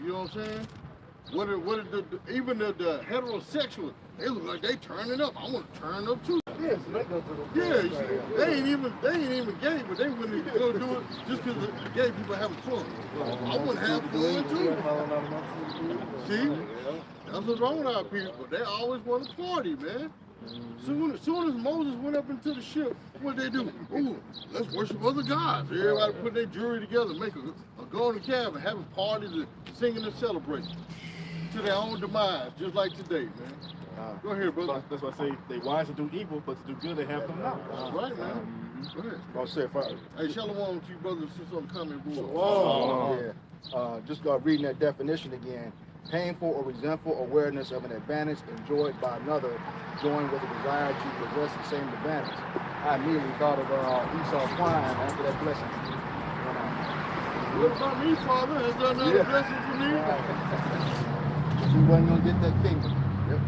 You know what I'm saying? Even the heterosexual, they look like they turning up. I want to turn up too. Yeah, they ain't even gay, but they willing to go do it just because the gay people having fun. I want to have fun too. See, that's what's wrong with our people. They always want to party, man. Soon as Moses went up into the ship, what they do? Ooh, let's worship other gods. Everybody put their jewelry together, make a golden calf, and having parties and singing and celebrating to their own demise, just like today, man. Go ahead, brother. That's why I say they wise to do evil, but to do good they have them not. That's right, man. Go ahead. I'll say it first. Hey, shalom to you, brothers, since I'm coming board. Yeah. Just reading that definition again. Painful or resentful awareness of an advantage enjoyed by another, joined with a desire to possess the same advantage. I immediately thought of Esau crying after that blessing. What about me, Father? Is that not a blessing for me? She wasn't going to get that kingdom. Yep.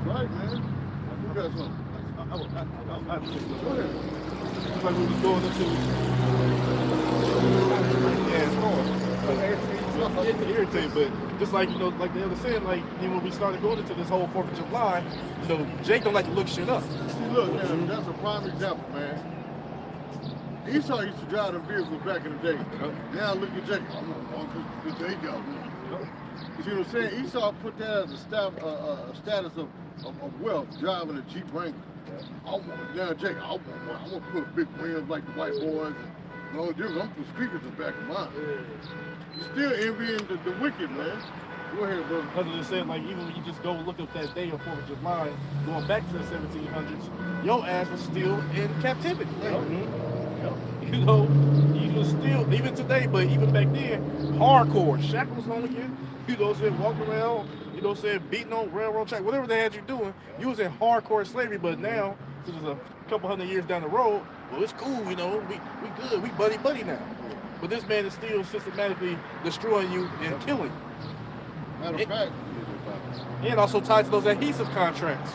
That's right, man. You got something. It's like we was going into. Yeah, it's going. It's irritating, but just like like the other said, like when we started going into this whole 4th of July, Jake don't like to look shit up. See, look, man, that's a prime example, man. Esau used to drive them vehicles back in the day. Now look at Jacob. I'm on good day, go. You see what I'm saying? Esau put that as a status of wealth, driving a Jeep Wrangler. Now Jacob, I want to put a big rims like the white boys. And no difference. I'm putting speakers in the back of mine. You're still envying the wicked, man. Go ahead, brother. Other than saying, like, even when you just go look up that day of 4th of July, going back to the 1700s, your ass was still in captivity. You was still, even today, but even back then, hardcore. Shackles on you, saying, walking around, saying, beating on railroad track, whatever they had you doing, you was in hardcore slavery. But now, since it's a couple hundred years down the road, well, it's cool, we good, we buddy now. But this man is still systematically destroying you and killing you. Matter of fact, and also tied to those adhesive contracts.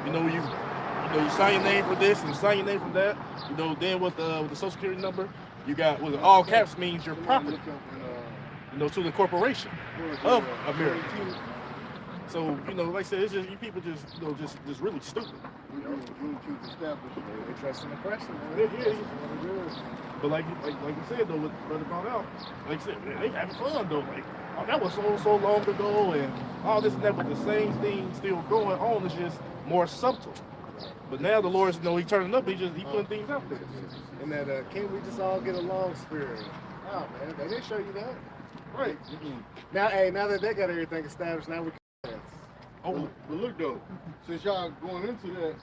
You sign your name for this and sign your name for that. Then with the social security number, you got with all caps means your property. To the corporation of America. So like I said, it's just you people just really stupid. Interesting impression. Yeah. But like you said though, what brother brought out, like I said, man, they having fun though. Like, oh, that was so long ago, and all this and that, but the same thing still going on. It's just more subtle. But now the Lord's, he turning up. He putting things out there. And that can't we just all get along spirit? Oh man, they didn't show you that. Right. Now that they got everything established, now we can. Oh, but look though, since y'all going into that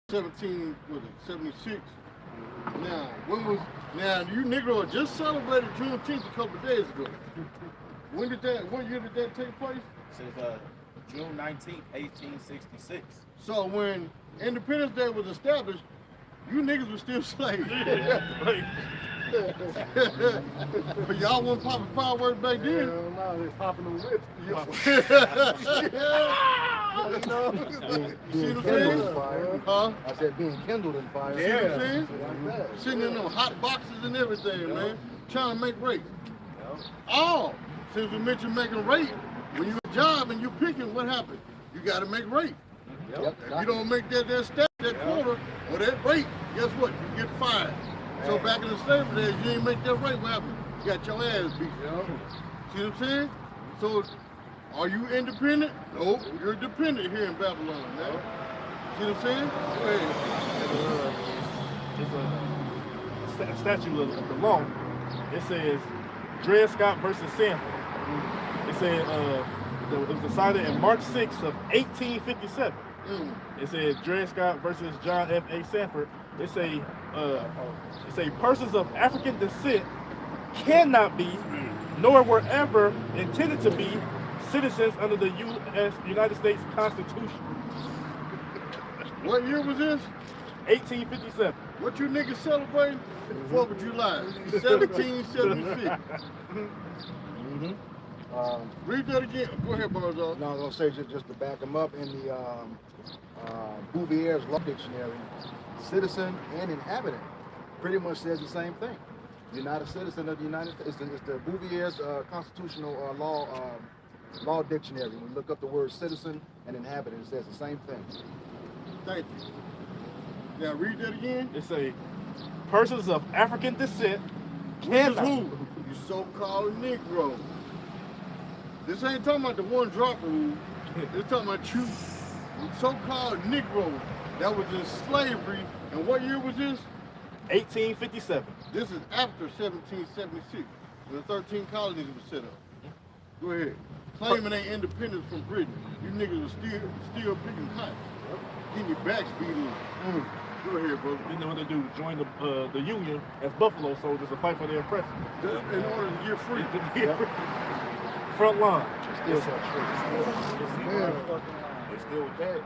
76. Now you Negro just celebrated Juneteenth a couple of days ago. What year did that take place? Since June 19th, 1866. So when Independence Day was established, you niggas were still slaves. But y'all wasn't popping fireworks back then. No, they popping them whips. You see what I'm saying? Huh? I said being kindled in fire. See what I'm saying? Sitting in them hot boxes and everything, man. Trying to make rape. Oh, since we mentioned making rape, when you a job and you picking, what happened? You got to make rape. If you don't make that quarter or that rate, guess what? You get fired. So back in the slavery days, you ain't make that rate, what happened? You got your ass beat. See what I'm saying? So, are you independent? No, you're dependent here in Babylon, man. See what I'm saying? Go ahead. It's a statute of the law. It says Dred Scott versus Sanford. It said it was decided in March 6th of 1857. It says Dred Scott versus John F.A. Sanford. They say persons of African descent cannot be, nor were ever intended to be, citizens under the United States Constitution. What year was this? 1857. What you niggas celebrating? 4th of July, 1776. Read that again. Go ahead, Barzal. No, I was going to say just to back them up in the Bouvier's Law Dictionary, citizen and inhabitant pretty much says the same thing. You're not a citizen of the United States. It's the Bouvier's constitutional law dictionary. When you look up the word citizen and inhabitant, it says the same thing. Thank you. Now read that again. It say persons of African descent cannot. Who? You so-called Negro. This ain't talking about the one drop rule. It's talking about you, so-called Negro that was in slavery. And what year was this? 1857. This is after 1776, when the 13 colonies were set up. Go ahead. Claiming they independence from Britain. You niggas are still picking cotton. Getting your backs beat in. Go ahead, brother. Then what they do? Join the Union as Buffalo soldiers to fight for their oppressors. In order to get free. Front line. They still with that.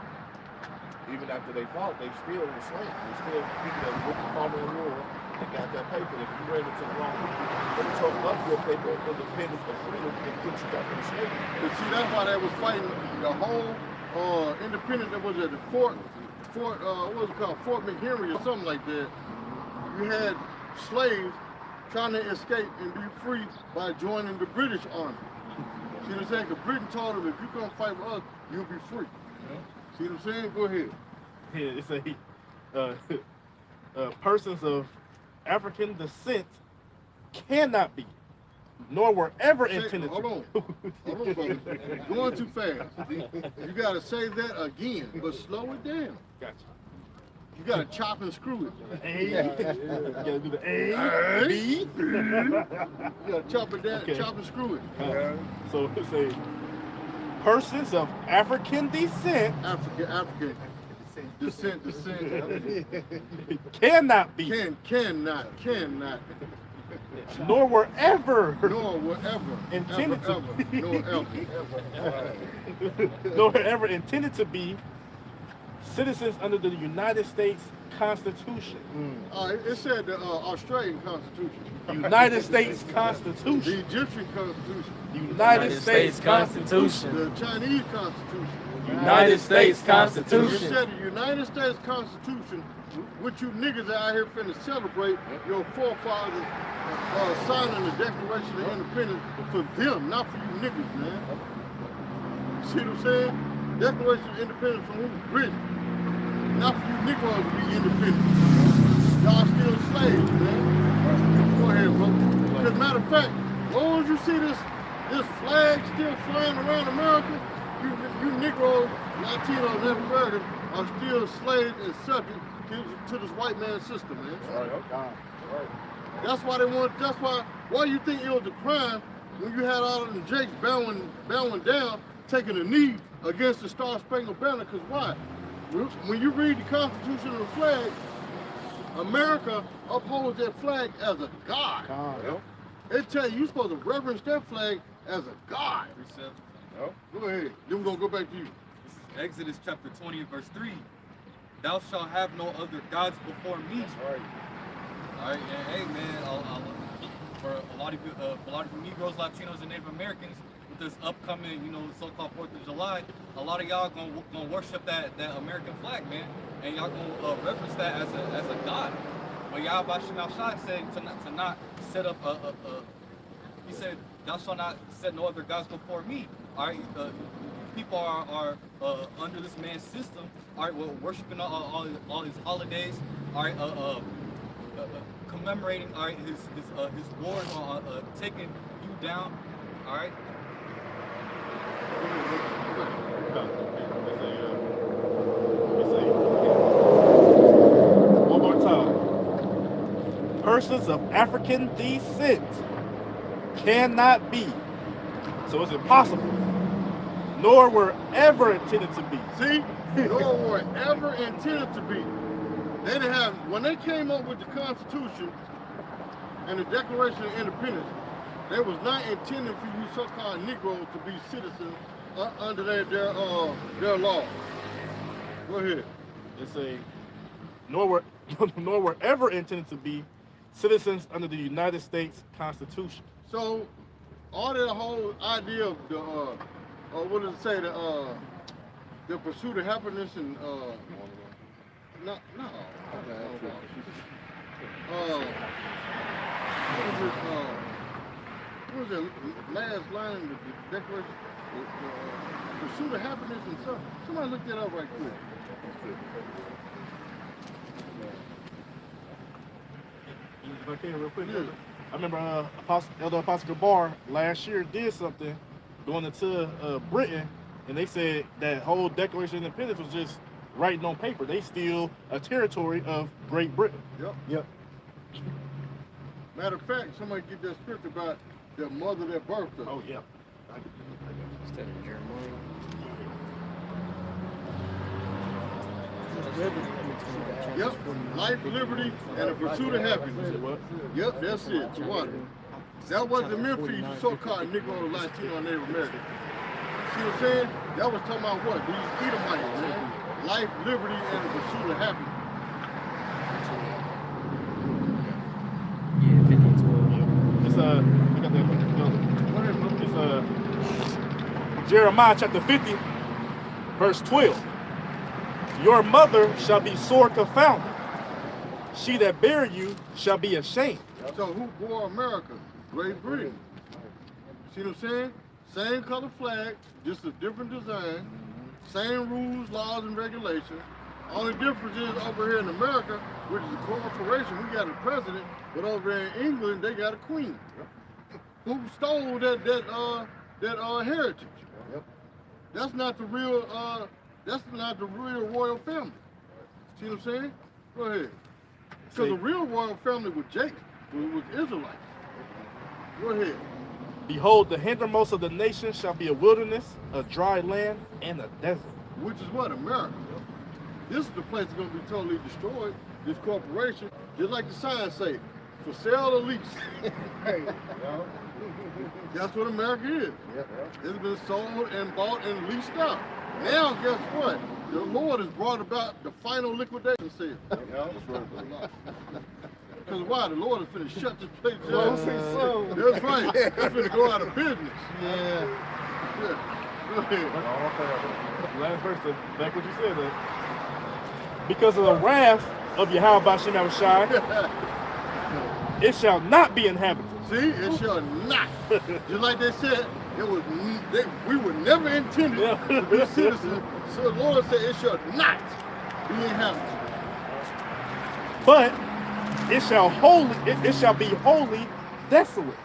Even after they fought, they still were slaves. They still people that went to farmer in war and got that paper. If you ran into the wrong people, they took up your paper of independence or freedom and put you back in slavery. But see, that's why they was fighting the whole independence that was at the Fort, what was it called? Fort McHenry or something like that. You had slaves trying to escape and be free by joining the British Army. See what I'm saying? Because Britain told them, if you come fight with us, you'll be free. See what I'm saying? Go ahead. Yeah, it's persons of African descent cannot be, nor were ever intended Hold to. on. Hold on, brother. You're going too fast. You got to say that again, but slow it down. Gotcha. You got to chop and screw it. A. You gotta do the A, B. You got to chop it down, Okay. chop and screw it. So it's a persons of African descent African. Descent. cannot be, Cannot. nor were ever Nor will ever. Intended to ever. be. Nor ever. nor were ever intended to be citizens under the United States Constitution. It said the Australian Constitution. United States The Constitution. Egyptian Constitution. United States Constitution. The Chinese Constitution. United States You Constitution. said the United States Constitution, which you niggas out here finna celebrate your forefathers signing the Declaration of Independence for them, not for you niggas, man. See what I'm saying? Declaration of Independence from who? Britain. Not for you Negroes to be independent. Y'all still slaves, man. Go ahead, bro. Because matter of fact, as long as you see this flag still flying around America, you Negroes, Latinos, and African are still slaves and subject to this white man system, man. That's why they want. That's why you think it was a crime when you had all of them Jakes bowing down, taking a knee against the Star Spangled Banner? Because why? When you read the Constitution and the flag, America upholds that flag as a god. They tell you you're supposed to reverence that flag as a god. Go ahead. Then we're gonna go back to you. This is Exodus chapter 20 and verse 3. Thou shalt have no other gods before me. All right, and hey man, for a lot of Negroes, Latinos, and Native Americans, with this upcoming, so-called 4th of July, a lot of y'all gonna worship that American flag, man, and y'all gonna reference that as a god. But Yahweh Shai said to not set up he said, thou shalt not set no other gods before me. All right, people are under this man's system. All right, we're worshiping all his holidays. All right, commemorating his wars on taking you down. All right. One more time. Persons of African descent cannot be. So it's impossible. Nor were ever intended to be. See? Nor were ever intended to be. They didn't have, when they came up with the Constitution and the Declaration of Independence, they was not intended for you so-called Negroes to be citizens under their law. Go ahead. It's nor were ever intended to be citizens under the United States Constitution. So, all that whole idea of the, what does it say, the pursuit of happiness and, what was the last line in the Declaration? The pursuit of happiness and stuff. Somebody look that up right quick. If I can real quick. Yeah. I remember Elder Apostle Gabar last year did something going into Britain, and they said that whole Declaration of Independence was just writing on paper. They still a territory of Great Britain. Yep. Matter of fact, somebody get that scripture about their mother that birthed us. Oh yeah. Instead of Jeremiah. Yep, life, liberty, and the pursuit of happiness. What? Yep, that's it. Chihuahua. That wasn't meant for you so-called Negro, Latino, and Native American. See what I'm saying? That was talking about what? These Edomites, man. Life, liberty, and the pursuit of happiness. Yeah, 50 and 12. It's I got that. It's Jeremiah chapter 50, verse 12. Your mother shall be sore confounded. She that bare you shall be ashamed. So who bore America? Great Britain. See what I'm saying? Same color flag, just a different design. Same rules, laws, and regulations. Only difference is over here in America, which is a corporation, we got a president, but over there in England, they got a queen. Who stole that heritage? Yep. That's not the real royal family. See what I'm saying? Go ahead. Because the real royal family was Jacob, was Israelites. Go ahead. Behold, the hindermost of the nations shall be a wilderness, a dry land, and a desert. Which is what? America. This is the place that's going to be totally destroyed. This corporation, just like the sign say, for sale or lease. That's what America is. It's been sold and bought and leased out. Now, guess what? The Lord has brought about the final liquidation sale. Because why? The Lord is finna shut this place down. That's right. It's finna go out of business. Yeah. Go ahead. Last verse, back what you said there. Because of the wrath of Yahweh Bashim Yahushai, it shall not be inhabited. See, it shall not. Just like they said, we were never intended to be citizens. So the Lord said it shall not be inhabited. But it shall be wholly desolate.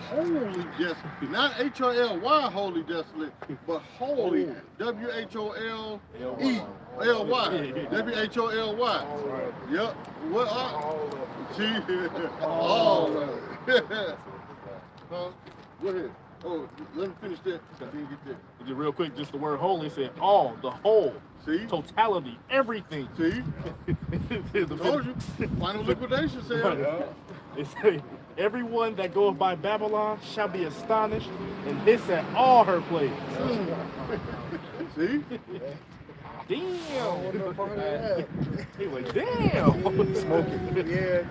Holy desolate. Not H-O-L-Y holy desolate, but holy. W-H-O-L-E. L-Y. W-H-O-L-Y. Yep. What are? See? All of it. Huh? Go ahead. Oh, let me finish that. Then get there. Just real quick, just the word wholly said all, the whole, see, totality, everything. See, told you. Final liquidation said. It say, everyone that goeth by Babylon shall be astonished and hiss at all her plagues. See? Damn. He like, damn. Smoking. Yeah.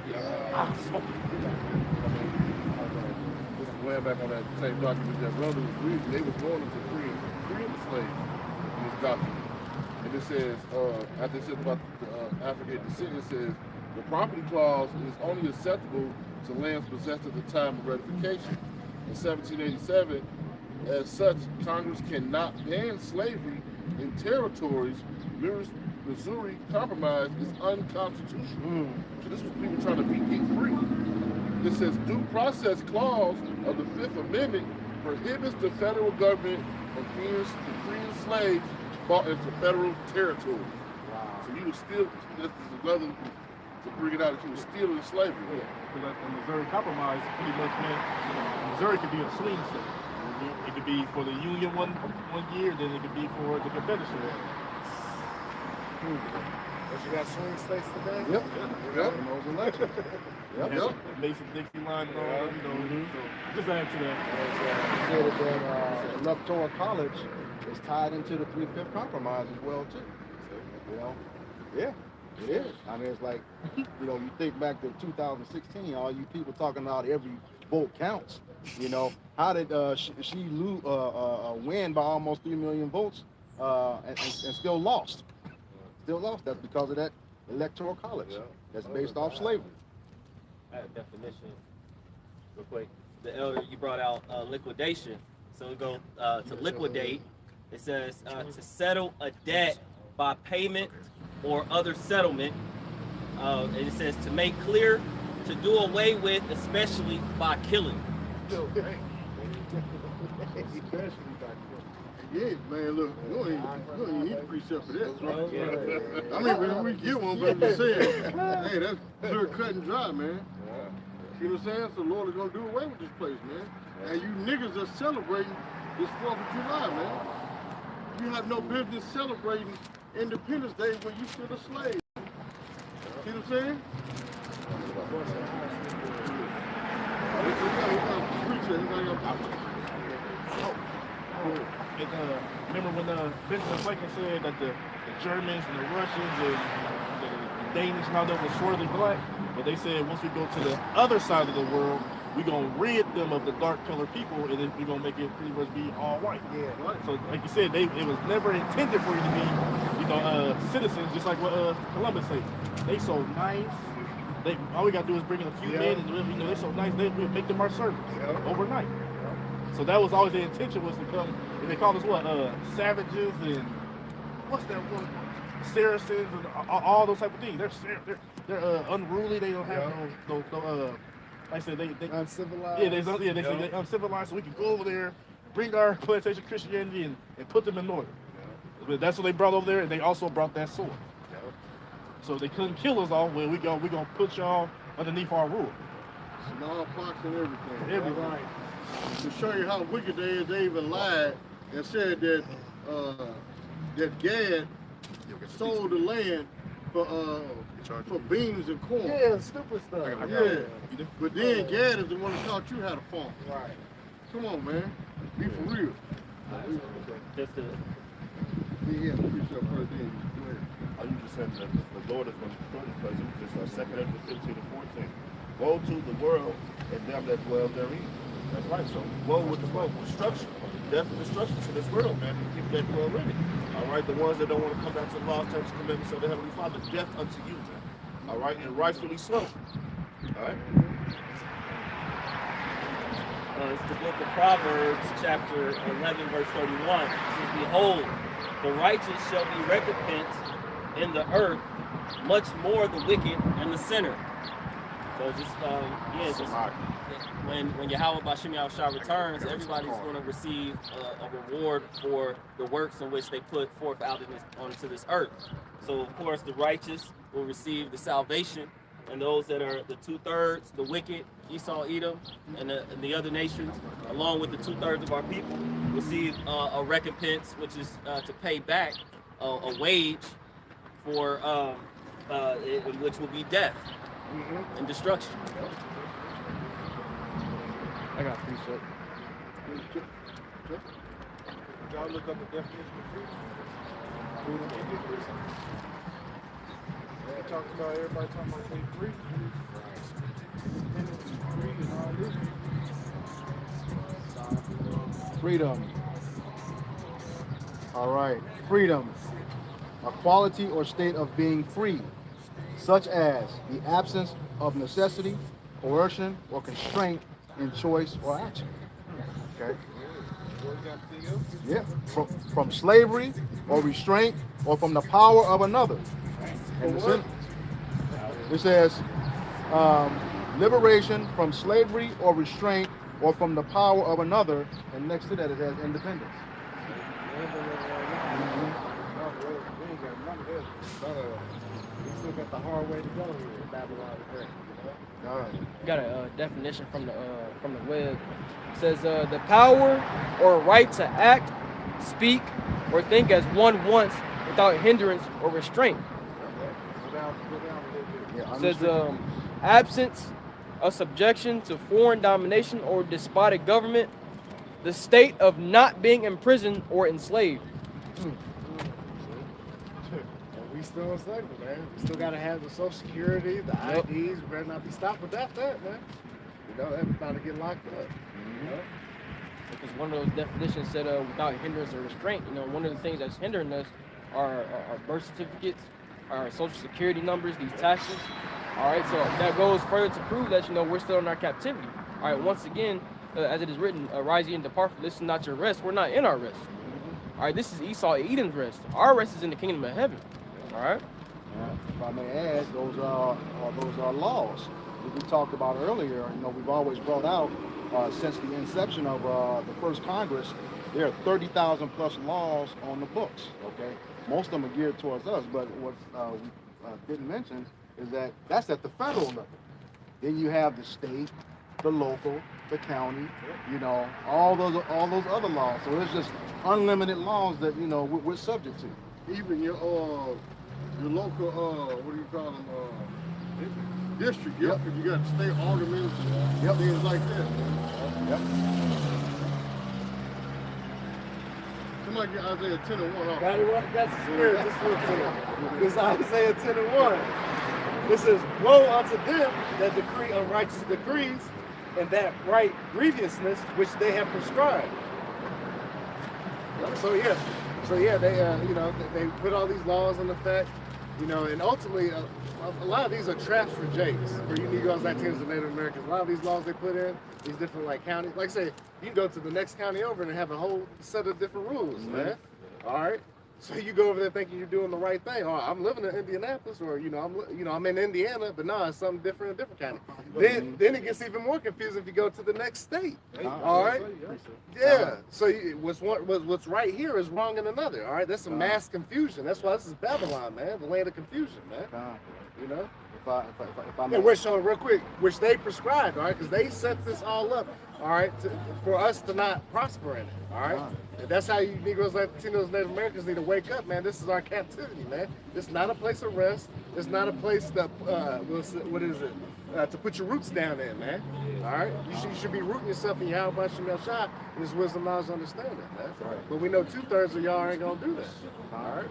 Smoking. Way back on that same document that brother was reading, they was going into freeing the slaves in this document. And it says, after it says about the African descent, it says the property clause is only acceptable to lands possessed at the time of ratification. In 1787, as such, Congress cannot ban slavery in territories. Missouri Compromise is unconstitutional. So this was people trying to get free. It says due process clause of the Fifth Amendment prohibits the federal government from freeing slaves brought into federal territory. Wow. So you were still, this is another to bring it out that you were still in slavery. Yeah, because the Missouri Compromise pretty much meant Missouri could be a swing state. It could be for the Union one year, then it could be for the Confederacy. But you got swing states today? Yep. Yep. Those elections. Yep. Mason-Dixie line, so just add to that. Said that Electoral College is tied into the 3/5 Compromise as well too. You know, yeah, it is. I mean, it's like, you think back to 2016, all you people talking about every vote counts. You know, how did she win by almost 3 million votes and still lost? Still lost. That's because of that Electoral College. That's based off slavery. I have a definition real quick. The elder, you brought out liquidation. So we go to liquidate. It says to settle a debt by payment or other settlement. And it says to make clear, to do away with, especially by killing. Yeah, man, look, you don't even need a precept for that. I mean, we get one, but I'm just saying, hey, that's clear cut and dry, man. You know what I'm saying? So the Lord is going to do away with this place, man. And you niggas are celebrating this 4th of July, man. You have no business celebrating Independence Day when you still a slave. See what I'm saying? Remember when Benjamin Franklin said that the Germans and the Russians and the Danish and all that was swirling black? But they said once we go to the other side of the world, we gonna rid them of the dark colored people, and then we gonna make it pretty much be all white. Yeah. Right. So like you said, it was never intended for you to be, citizens, just like what Columbus said. They so nice. All we gotta do is bring in a few men, and they so nice. We'll make them our servants overnight. So that was always the intention, was to come. And they called us what? Savages and what's that one? Saracens and all those type of things. They're unruly. They don't have no like I said, they Uncivilized. yeah, they say they uncivilized. So we can go over there, bring our plantation Christianity and put them in order. But that's what they brought over there, and they also brought that sword. So they couldn't kill us all. Well, we gonna put y'all underneath our rule. Smallpox and everything. Everything. Right? To show you how wicked they is, they even lied and said that that Gad sold the land for beans and corn. Yeah, stupid stuff. Yeah. But then Gad is the one that taught you how to farm. Right. Come on, man. Be for real. Just to Yeah, preach your first thing. Go ahead. Are you just saying that the Lord is going to destroy this place? You just 2 Corinthians 15 and 14. Woe to the world and them that dwell therein. That's right. So woe with the woe, destruction, death and destruction to this world, man. The people that dwell in it. All right, the ones that don't want to come back to the law, statutes, and commandments of the Heavenly Father, death unto you, man. All right, and rightfully so. All right. It's the book of Proverbs, chapter 11, verse 31. It says, "Behold, the righteous shall be recompensed in the earth, much more the wicked and the sinner." So just when Yahweh Bashim Yahushua returns, everybody's going to receive a reward for the works in which they put forth out onto this earth. So of course the righteous will receive the salvation, and those that are the 2/3, the wicked, Esau, Edom, and the other nations, along with the 2/3 of our people, receive a recompense, which is to pay back a wage for which will be death and destruction. I got a precept. Y'all look up the definition of freedom. Yeah, talking about everybody talking about they free. Independence and free and all this. Freedom. All right. Freedom. A quality or state of being free, such as the absence of necessity, coercion, or constraint in choice or action. Okay. Yeah. From slavery or restraint or from the power of another. And it says liberation from slavery or restraint or from the power of another, and next to that it has independence. We still got the hard way to go here in Babylon today. All right. Got a definition from the web. It says the power or right to act, speak, or think as one wants without hindrance or restraint. Go down a little bit. It says absence of subjection to foreign domination or despotic government, the state of not being imprisoned or enslaved. We still in slavery, man. We still gotta have the Social Security, the IDs. We better not be stopped without that, man. You know, everybody get locked up. You know? Because one of those definitions said without hindrance or restraint. You know, one of the things that's hindering us are our birth certificates, our Social Security numbers, these taxes. All right, so that goes further to prove that, you know, we're still in our captivity. All right, once again, as it is written, rise ye and depart, for this is not your rest. We're not in our rest. All right, this is Esau, Edom's rest. Our rest is in the kingdom of heaven. All right. If I may add, those are laws that we talked about earlier. You know, we've always brought out since the inception of the first Congress, there are 30,000 plus laws on the books. Okay, most of them are geared towards us, but what we didn't mention is that that's at the federal level. Then you have the state, the local, the county. You know, all those other laws. So it's just unlimited laws that, you know, we're subject to. Even your local what do you call them? District. Yep. Because you got state aldermen and things like that. Yep. Somebody get Isaiah 10 and 1 off. That's the spirit. Just look to it. This is Isaiah 10 and 1. This is, woe unto them that decree unrighteous decrees and that right grievousness which they have prescribed. So yeah, they you know, they put all these laws in effect, you know, and ultimately a lot of these are traps for Jays, for you Negroes, Latinos, and Native Americans. A lot of these laws they put in, these different like counties, like I say, you can go to the next county over and have a whole set of different rules, man. All right. So you go over there thinking you're doing the right thing. Oh, I'm living in Indianapolis, or I'm in Indiana, but no, it's something different in a different county. Then it gets even more confusing if you go to the next state. All right, yeah. So what's right here is wrong in another. All right, that's some mass confusion. That's why this is Babylon, man, the land of confusion, man. You know. If I may. And which, real quick, which they prescribed, all right, because they set this all up, all right, for us to not prosper in it, all right. And that's how you Negroes, Latinos, Native Americans need to wake up, man. This is our captivity, man. It's not a place of rest. It's not a place that what is it? To put your roots down in, man. All right, you should be rooting yourself in Yahweh Shem Shah and His wisdom, knowledge, understanding, man. But we know 2/3 of y'all ain't gonna do that. All right.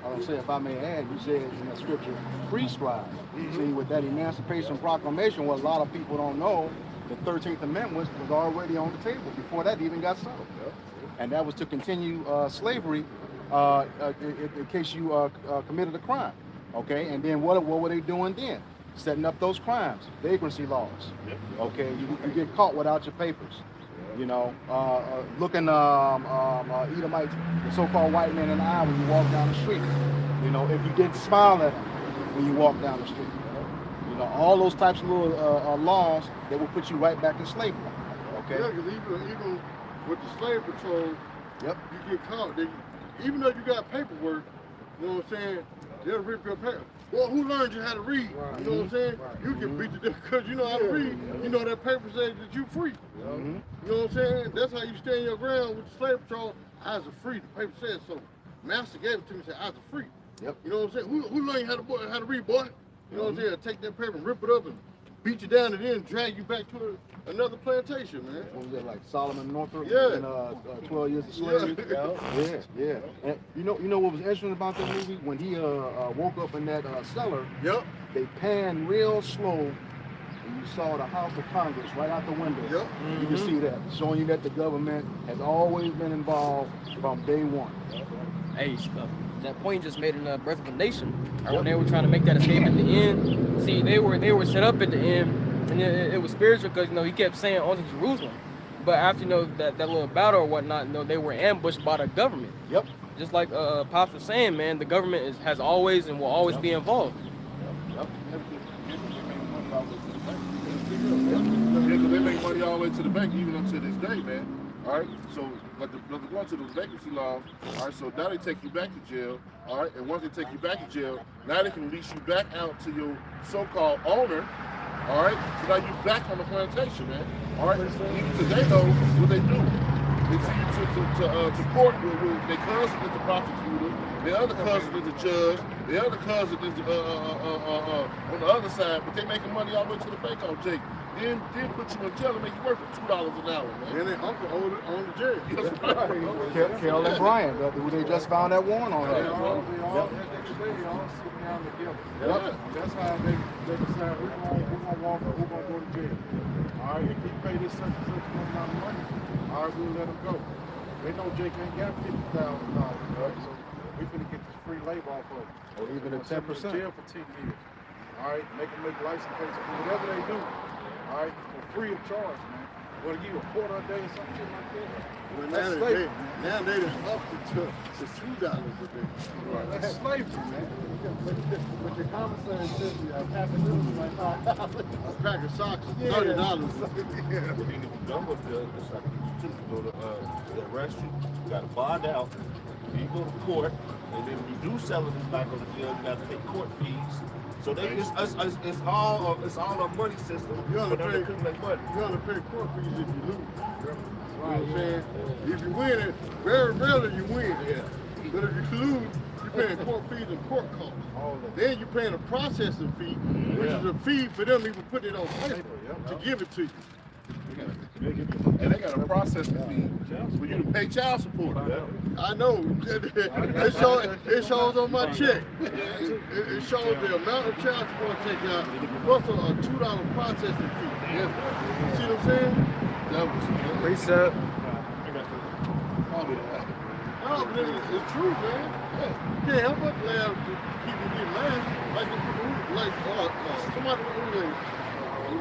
I don't say, if I may add, you said in the scripture, prescribed. See, with that Emancipation Proclamation, what a lot of people don't know, the 13th Amendment was already on the table before that even got settled. And that was to continue slavery in case you committed a crime. Okay, and then what were they doing then? Setting up those crimes, vagrancy laws. Okay, you get caught without your papers. You know, looking Edomites, the so-called white man in the eye when you walk down the street. You know, if you didn't smile at them when you walk down the street. You know, all those types of little laws that will put you right back in slavery. Okay. Yeah, because even with the slave patrol, you get caught. Even though you got paperwork, you know what I'm saying? They'll rip your paper. Well, who learned you how to read? You know what I'm saying? You get beat to death because you know how to read. You know that paper says that you free. You know what I'm saying? That's how you stand your ground with the slave patrol. Eyes are free. The paper says so. Master gave it to me and said, eyes are free. You know what I'm saying? Who learned you how to read, boy? You know what I'm saying? Take that paper and rip it up and beat you down and then drag you back to another plantation, man. What was that, like Solomon Northrop? Yeah. And 12 Years a Slave? Yeah. And you know what was interesting about that movie? When he woke up in that cellar, they panned real slow, and you saw the House of Congress right out the window. You can see that, showing you that the government has always been involved from day one. Hey, that point you just made in the Birth of a Nation, when they were trying to make that escape at the end. See, they were set up at the end, and it was spiritual because he kept saying on to Jerusalem. But after that little battle or whatnot, they were ambushed by the government. Just like Pops was saying, man, the government has always and will always be involved. Because they make money all the way to the bank, even up to this day, man. All right, so like they're going to those vacancy laws. All right, so now they take you back to jail. All right, and once they take you back to jail, now they can lease you back out to your so-called owner. All right, so now you're back on the plantation, man. All right, even today though, what they do, they send you to court with their cousin is the prosecutor, their other cousin is the judge, their other cousin is on the other side, but they making money all the way to the bank on Jake. Then put you in jail and make you work for $2 an hour, man. And their uncle on the jail. Carol and Brian, who they just found that warrant on. They all sitting down together. That's how they decide who's gonna walk or who's gonna go to jail. All right, if you pay this such and such amount of money, all right, we'll let him go. They know Jake ain't got $50,000, right? So we finna get this free labor off of him. Or even a 10%. Jail for 10 years. All right, make them make license plates, whatever they do. All right, for free of charge, man. Want to give you a quarter a day or something like that? Well, now they done upped it to $2 a day. Right. That's slavery, man. But your commissary says a pack of noodles like $5. A pack of socks is $30. What you need to be done with it's like you go to the arrest you got to bond out, you go to court, and then when you do sell it back on the jail, you got to pay court fees. So it's all a money system. You only pay court fees if you lose. You know what I'm saying? If you win it, very rarely you win. But if you lose, you're paying court fees and court costs. Then you're paying a processing fee, which is a fee for them to even put it on paper to give it to you. And they got a processing fee for you to pay child support. I know. It shows on my check. It shows the amount of child support taken out plus a $2 processing fee. Yeah. See what I'm saying? That was Precept. Oh, but it's true, man. You can't help but laugh to people get mad. Somebody who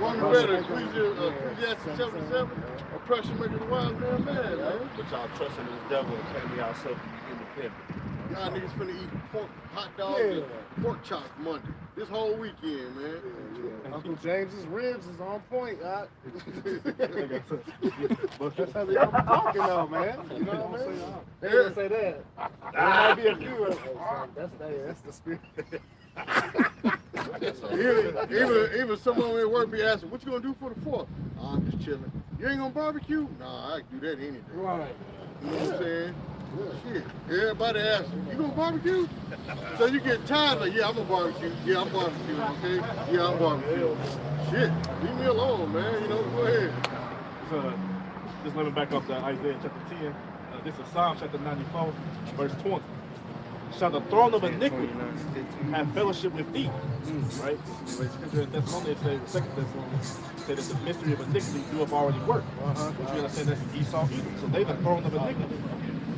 one better, Ecclesiastes 77, oppression making the wise man mad, man. But y'all trusting this devil and claiming yourself to be independent. Y'all niggas finna eat pork, hot dogs and pork chops Monday. This whole weekend, man. Uncle James's ribs is on point. That's how they talking though, man. You know what I mean? They didn't say that. There might be a few of them. That's the spirit. Even someone at work be asking, what you gonna do for the 4th? Oh, I'm just chilling. You ain't gonna barbecue? Nah, I can do that any day. Right. You know what I'm saying? Shit. Everybody asks, you gonna barbecue? So you get tired, like, yeah, I'm gonna barbecue. Yeah, I'm barbecuing, okay? Yeah, I'm barbecuing. Shit, leave me alone, man. You know, go ahead. Just let me back up to Isaiah chapter 10. This is Psalm chapter 94, verse 20. Shall the throne of iniquity have fellowship with thee? Right? Scripture in Thessalonians says, 2 Thessalonians said that the mystery of iniquity do have already worked. Which you understand that's Esau, Edom. So they the throne of iniquity.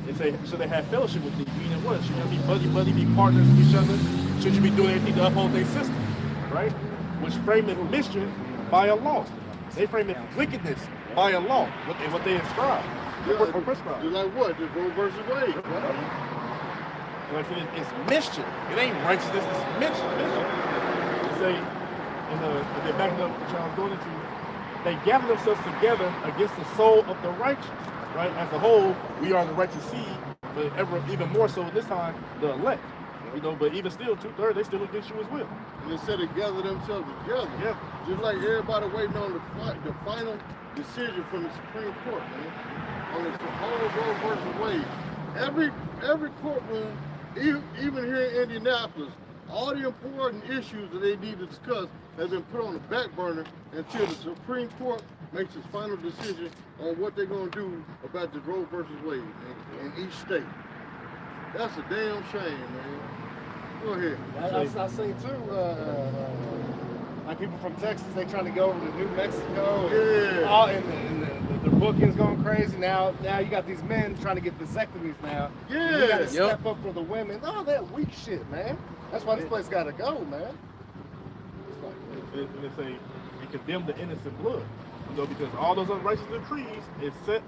They say, should they have fellowship with thee? Meaning what? Should you be buddy, be partners with each other? Should you be doing anything to uphold their system? Right? Which frame it mischief by a law. They frame it wickedness by a law. What they ascribe. Or prescribe. You're like what? Just Roe versus Wade. Like it's mischief. It ain't righteousness, it's mischief. They say, if they're backing up what y'all going into, they gather themselves together against the soul of the righteous. Right? As a whole, we are the righteous seed, but even more so this time, the elect. You know, but even still, 2/3, they still against you as well. And they said they gather themselves together. Yeah. Just like everybody waiting on the final decision from the Supreme Court, man. On this whole Roe versus Wade. Every courtroom, even here in Indianapolis, all the important issues that they need to discuss have been put on the back burner until the Supreme Court makes its final decision on what they're going to do about the Roe versus Wade in each state. That's a damn shame, man. Go ahead. I seen too, like people from Texas, they trying to go over to New Mexico. Yeah. And the booking's going crazy now. Now you got these men trying to get vasectomies now. Yeah. You got to step up for the women. Oh, that weak shit, man. That's why this place got to go, man. And they say, and condemn the innocent blood. You know, because all those unrighteous decrees is set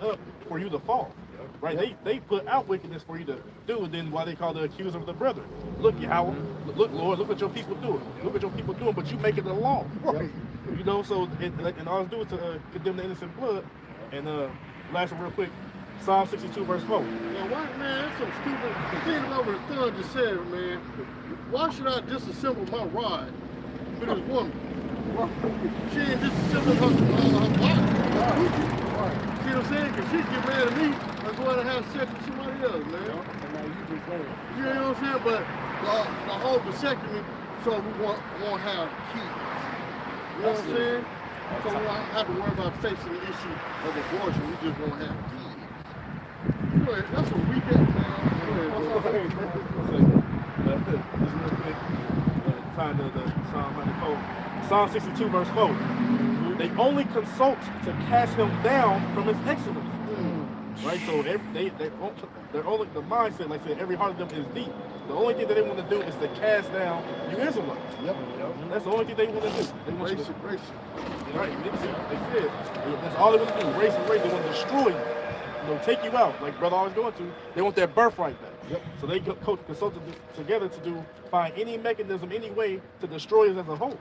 up for you to fall. Right? They put out wickedness for you to do, and then why they call the accuser of the brethren. Look, Yahweh, look, Lord, look what your people doing. Look what your people doing, but you make it the law. Right. You know, so and all it's doing is to condemn the innocent blood. And last one real quick, Psalm 62 verse 4. Now, why, man, that's some stupid thing about what the thug just said, man. Why should I disassemble my rod for this woman? She ain't disassembled her body. See what I'm saying? Because she get mad at me and go out and have sex with somebody else, man. You know what I'm saying? But the whole vasectomy, so we won't have kids. You know what I'm saying? So we won't have to worry about facing the issue of abortion. We just won't have kids. Go ahead. That's a weak ass, man. Go ahead, Time to the Psalm 94. Psalm 62 verse 4. They only consult to cast him down from his excellence. Right? So they're only the mindset, like I said, every heart of them is deep. The only thing that they want to do is to cast down you Israelites. Yep. That's the only thing they want to do. They want race. Right. They said that's all they want to do. Race and race. They want to destroy you. You know, take you out, like brother always going to. They want their birthright back. Yep. So they consulted together to find any mechanism, any way to destroy us as a whole.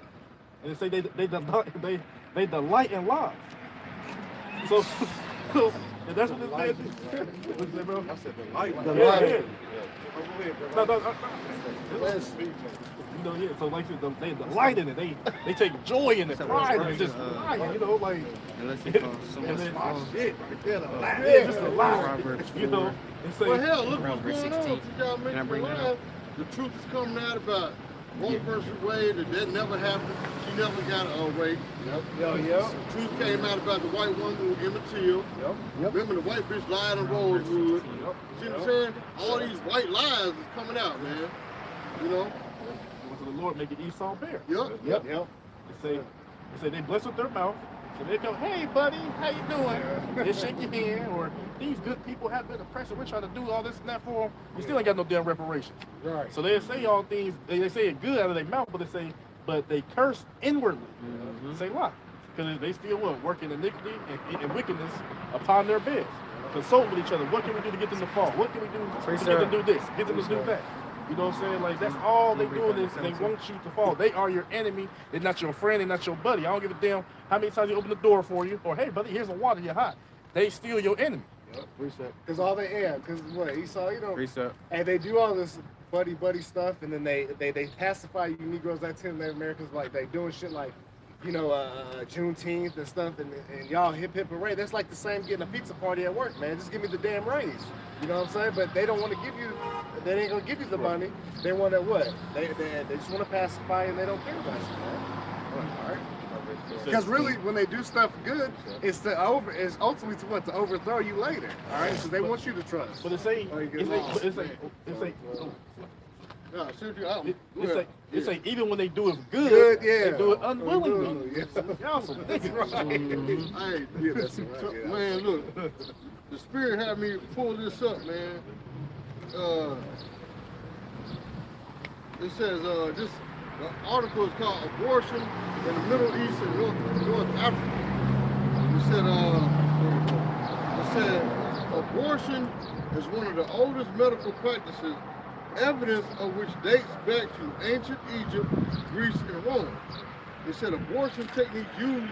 And they say they delight in lies. So and that's what this man did. What you say, bro? I said delight. Delight. You know, yeah. So like they delight in it. They take joy in it, pride in it, just lying. You know, like and then shit. Yeah, just a lie. You know. Well, hell, look what's going on. Y'all mentioned the truth is coming out about Roe versus Wade, that never happened. She never got raped. Truth came out about the white woman who Emmett Till. Remember the white bitch lied in Rosewood. See what I'm saying? All these white lies is coming out, man. You know? So the Lord make it Esau bear. Yep. They say they bless with their mouth. So they go, hey buddy, how you doing? They shake your hand, or these good people have been oppressed, and we're trying to do all this and that for them. You still ain't got no damn reparations. Right. So they say all things, they say it good out of their mouth, but they curse inwardly. Say why? Because they still work in iniquity and wickedness upon their beds. Consult with each other. What can we do to get them to fall? What can we do to get them to do this? Get them to do that? You know what I'm saying? Like, that's all they doing is they want you to fall. They are your enemy. They're not your friend. They're not your buddy. I don't give a damn how many times you open the door for you. Or, hey, buddy, here's some water. You're hot. They still your enemy. Because all because what Esau, you know, Precept. and they do all this buddy stuff, and then they pacify you Negroes, Latin Americans, like they doing shit like, you know, Juneteenth and stuff, and y'all hip hooray. That's like the same getting a pizza party at work, man. Just give me the damn raise. You know what I'm saying? But they don't want to give you. They ain't gonna give you the money. They want to what? They just want to pacify, and they don't care about you, man. All right. Because really, when they do stuff good, it's ultimately to what? To overthrow you later. All right. So they want you to trust. But it's like even when they do it good, they do it unwillingly. Y'all some niggas. Hey, that's right. Man, look, the Spirit had me pull this up, man. It says the article is called "Abortion in the Middle East and North Africa." It said abortion is one of the oldest medical practices, evidence of which dates back to ancient Egypt, Greece, and Rome. It said abortion techniques used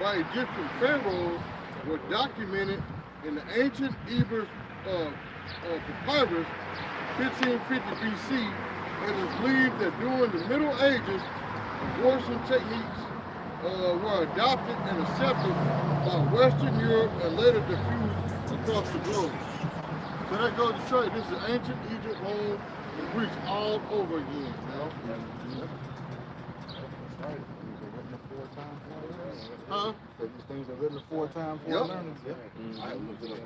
by Egyptian pharaohs were documented in the ancient Ebers papyrus, 1550 BC, and it is believed that during the Middle Ages, abortion techniques were adopted and accepted by Western Europe and later diffused across the globe. So that goes to show you this is ancient Egypt, Rome, and Greece all over again. Huh? These things are written 4 times for learners. I looked it up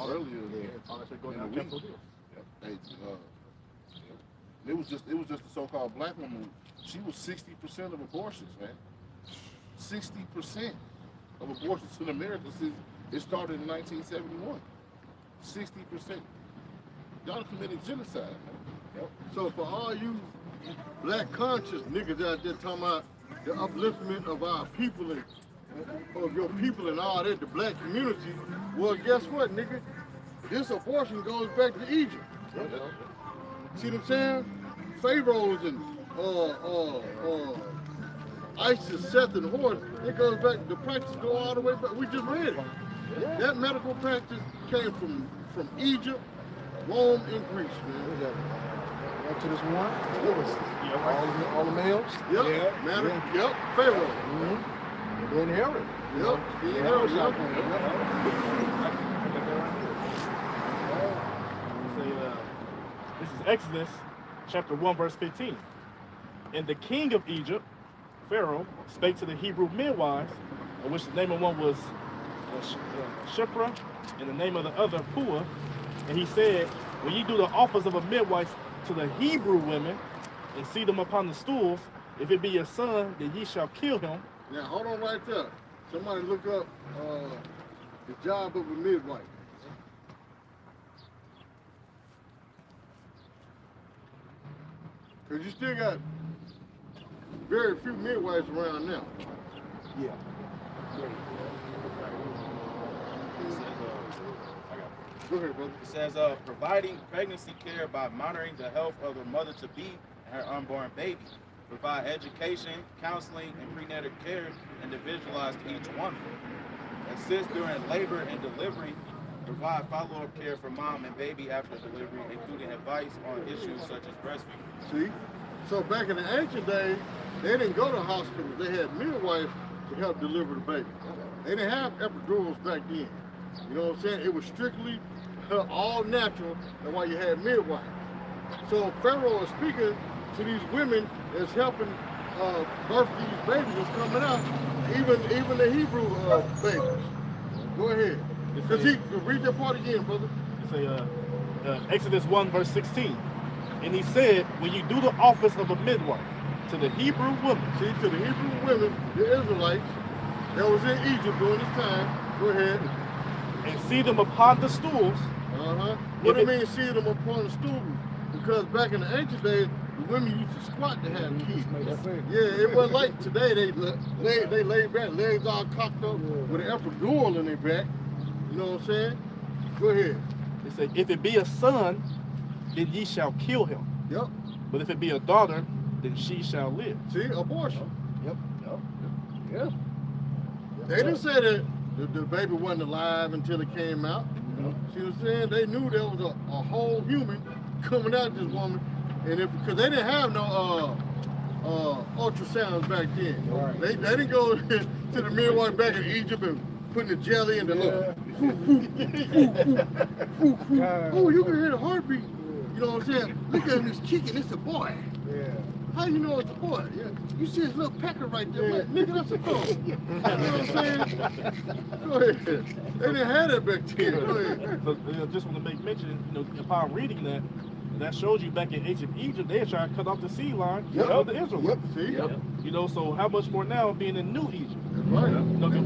earlier in the week. Hey, it was just the so-called black woman. She was 60% of abortions, man. 60% of abortions in America since it started in 1971. 60%. Y'all committed genocide, man. So for all you black conscious niggas out there talking about the upliftment of our people and of your people and all that, the black community, well, guess what, nigga? This abortion goes back to Egypt. See what I'm saying? Pharaohs and Isis, Seth, and Horus, it goes back, the practice go all the way back. We just read it. That medical practice came from Egypt, Rome, and Greece, man. Back to this one. All the males. Yep. Yep. Pharaoh. And then Herod. Yep. Herod. This is Exodus chapter 1, verse 15. And the king of Egypt, Pharaoh, spake to the Hebrew midwives, of which the name of one was Shiphrah, and the name of the other Puah. And he said, when ye do the office of a midwife to the Hebrew women, and see them upon the stools, if it be your son, then ye shall kill him. Now, hold on right there. Somebody look up the job of a midwife. Because you still got very few midwives around now. Yeah. Go ahead, brother. It says, providing pregnancy care by monitoring the health of the mother-to-be and her unborn baby. Provide education, counseling, and prenatal care individualized to each woman. Assist during labor and delivery. Provide follow-up care for mom and baby after delivery, including advice on issues such as breastfeeding. See? So back in the ancient days, they didn't go to hospitals. They had midwives to help deliver the baby. They didn't have epidurals back then. You know what I'm saying? It was strictly all natural, and why you had midwives. So Pharaoh is speaking to these women that's helping birth these babies that's coming out, even the Hebrew babies. Go ahead. Because read that part again, brother. It's Exodus 1 verse 16. And he said, when you do the office of a midwife to the Hebrew women. See, to the Hebrew women, the Israelites that was in Egypt during this time. Go ahead. And see them upon the stools. What do you mean see them upon the stools? Because back in the ancient days, the women used to squat to have kids. Yeah, it wasn't like today. They lay back, legs all cocked up with an epidural in their back. You know what I'm saying? Go ahead. They say, if it be a son, then ye shall kill him. Yep. But if it be a daughter, then she shall live. See, abortion. Yep. Yeah. They didn't say that the baby wasn't alive until it came out. See what I'm saying? They knew there was a whole human coming out this woman, and because they didn't have no ultrasounds back then. Right. They didn't go to the midwife back in Egypt and putting the jelly in the look. Oh, you can hear the heartbeat. You know what I'm saying? Look at him, he's kicking. It's a boy. Yeah. How you know it's a boy? Yeah. You see his little pecker right there. Yeah. Nigga, that's a girl. You know what I'm saying? Go ahead. They didn't have that back then. Go ahead. So, I just want to make mention, upon reading that shows you back in ancient Egypt, they had tried to cut off the sea line of the Israelites. See? Yep. So how much more now being in New Egypt? Right.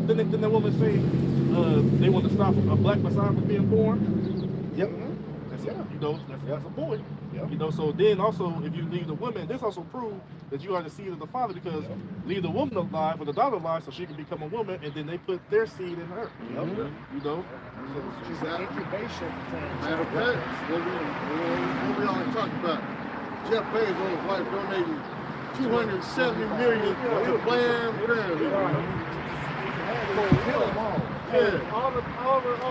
Then that woman say they want to stop a black Messiah from being born. Yep. That's a boy. Yep. So then also, if you leave the woman, this also proves that you are the seed of the father, because leave the woman alive or the daughter alive so she can become a woman, and then they put their seed in her. Yep. She's an incubation. Matter of fact, what we always talk about, Jeff Bezos' wife donating $270 million to Planned Parenthood. Yeah. All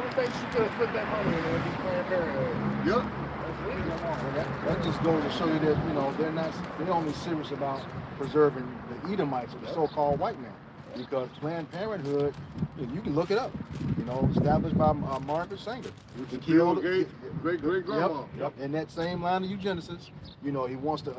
the things she could have put that money in would be Planned Parenthood. Yep. That just goes to show you that they're only serious about preserving the Edomites, or the so-called white man, because Planned Parenthood, you can look it up, established by Margaret Sanger. He killed great grandma. Yep. In that same line of eugenesis, he wants to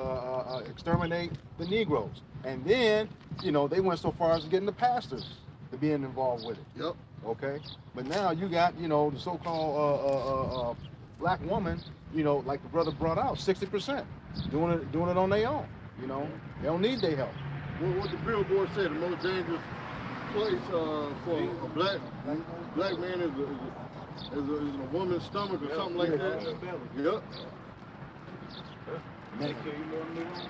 exterminate the Negroes, and then they went so far as getting the pastors to being involved with it. Yep. Okay, but now you got the so-called black woman, like the brother brought out, 60% doing it on their own. They don't need their help. What the billboard said, the most dangerous place for a black man is a woman's stomach or something like that. Yep. They kill you more than they want to.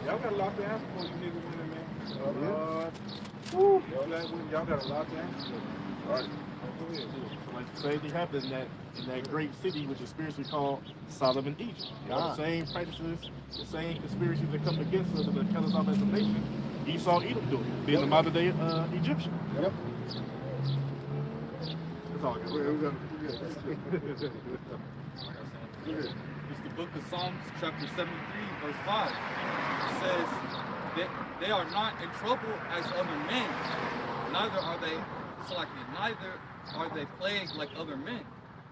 Y'all got a lot to answer for, you niggas, man. Y'all got a lot to answer for. All right. Like the same thing happened in that great city, which is spiritually called Sodom and Egypt. The same practices, the same conspiracies that come against us and that kill us off as a nation, Esau Edom doing, being the modern day Egyptian. Yep. That's all I got. It's the book of Psalms, chapter 73, verse 5. It says that they are not in trouble as other men, neither are they plagued like other men.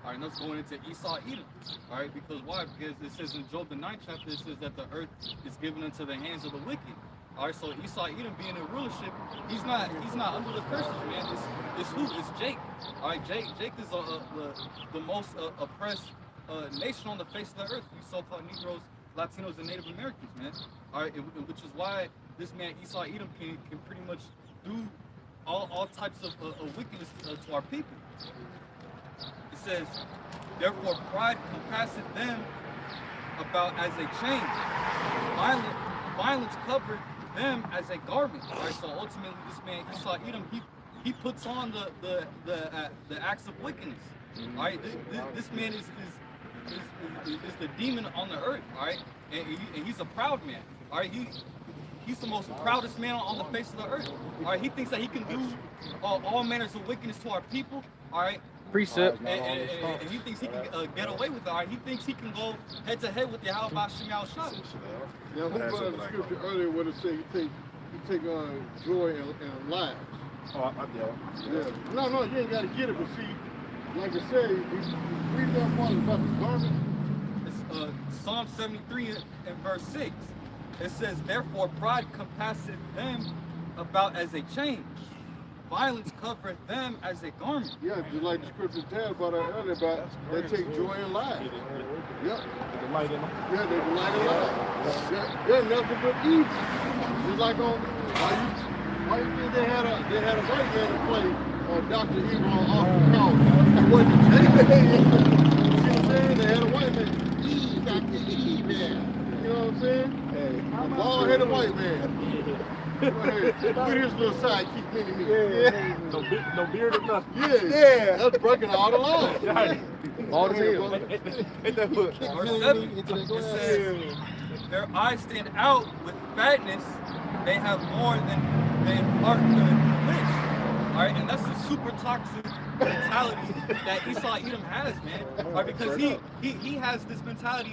All right, let's go into Esau Edom. All right, because why? Because it says in Job the 9th chapter, it says that the earth is given into the hands of the wicked. All right, so Esau Edom being in rulership, he's not under the curses, man. It's who? It's Jake. All right, Jake is the most oppressed nation on the face of the earth. You so-called Negroes, Latinos, and Native Americans, man. All right, which is why this man Esau Edom can pretty much do all types of wickedness to our people. It says, therefore pride compasseth them about as a chain. Violence covered them as a garment. All right, so ultimately this man Esau Edom, he puts on the acts of wickedness. All right, this man is the demon on the earth. All right, and he's a proud man. All right, he's the most proudest man on the face of the earth. All right, he thinks that he can do all manners of wickedness to our people. All right. Precept. And he thinks he can get away with it. All right, he thinks he can go head to head with Yahweh Bashim Yahushua. Now, who brought the scripture earlier where it said you take joy in lies? Oh, I get it. Yeah. No, you ain't got to get it, but see, like I said, read that part about the garment. Psalm 73 and verse 6. It says, therefore pride compasseth them about as a chain. Violence covereth them as a garment. Yeah, just like the scripture tells about that earlier about they take joy in lies. Yep. The light in them. Yeah, they delight in lies. They're nothing but evil. Just like on why you think they had a white man to play Dr. Evil on Austin Powers? It wasn't the J. See what I'm saying? They had a white man. Dr. Evil. You know what I'm saying? Hey, a bald-headed white man. Go ahead. Look at his little side, keep mini me. Yeah. No beard or nothing. Yeah. That's breaking all the laws. All the hell. Hit that book. Verse 7, it says, their eyes stand out with fatness. They have more than heart could wish. All right, and that's the super toxic mentality that Esau Edom has, man. All right, because he has this mentality.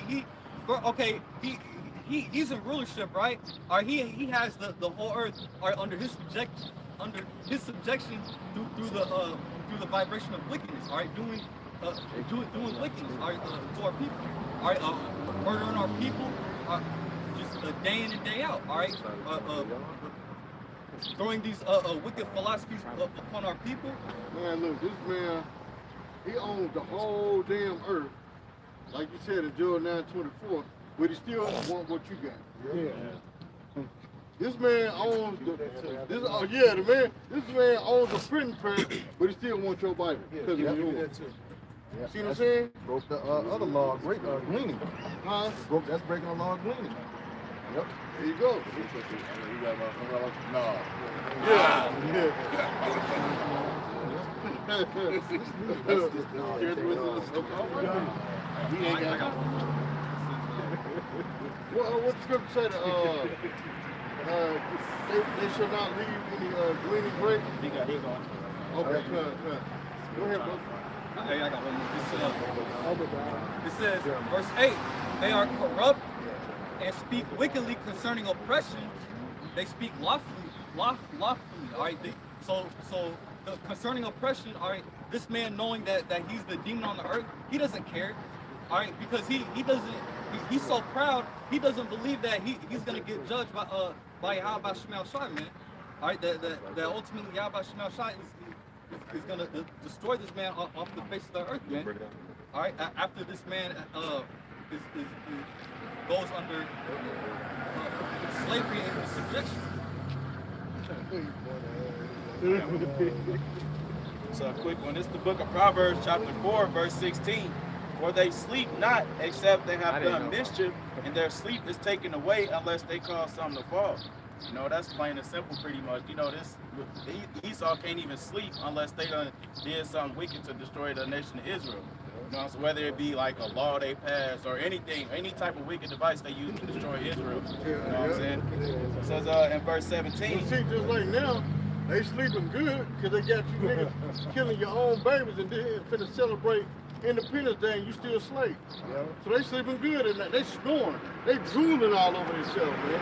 He's in rulership, right? All right, he has the whole earth under his subjection through the vibration of wickedness. All right, doing wickedness. All right, to our people. All right, murdering our people. Just day in and day out. All right, throwing these wicked philosophies upon our people. Man, look, this man, he owns the whole damn earth, like you said in Joel 9:24, but he still want what you got. Yeah. This man owns this man owns the printing press, but he still wants your Bible because it's yours. See what I'm saying? Broke the other law, gleaning. Huh? That's breaking the law of gleaning. Yep. There you go. No. Yeah. What the scripture say? They shall not leave any gleaning grape. He going. Okay, go ahead, bro. Hey, I got one more. It says, verse 8, they are corrupt and speak wickedly concerning oppression. They speak lawfully. All right. So concerning oppression. All right. This man, knowing that he's the demon on the earth, he doesn't care. All right, because he doesn't. He's so proud. He doesn't believe that he's gonna get judged by Yahweh Shemel Shai, man. All right. That ultimately Yahweh Shemel Shai is gonna destroy this man off the face of the earth, man. All right. After this man goes under slavery and subjection. So a quick one. It's the book of Proverbs, chapter 4, verse 16. For they sleep not, except they have done mischief, and their sleep is taken away unless they cause something to fall. You know, that's plain and simple pretty much. You know, Esau can't even sleep unless they done did something wicked to destroy the nation of Israel. You know, so whether it be like a law they pass or anything, any type of wicked device they use to destroy Israel. You know what I'm saying? It says in verse 17. See, just like now, they sleeping good because they got you niggas killing your own babies and then finna celebrate Independence Day and you still slave. Yeah. So they sleeping good and they snoring. They drooling all over themselves, man.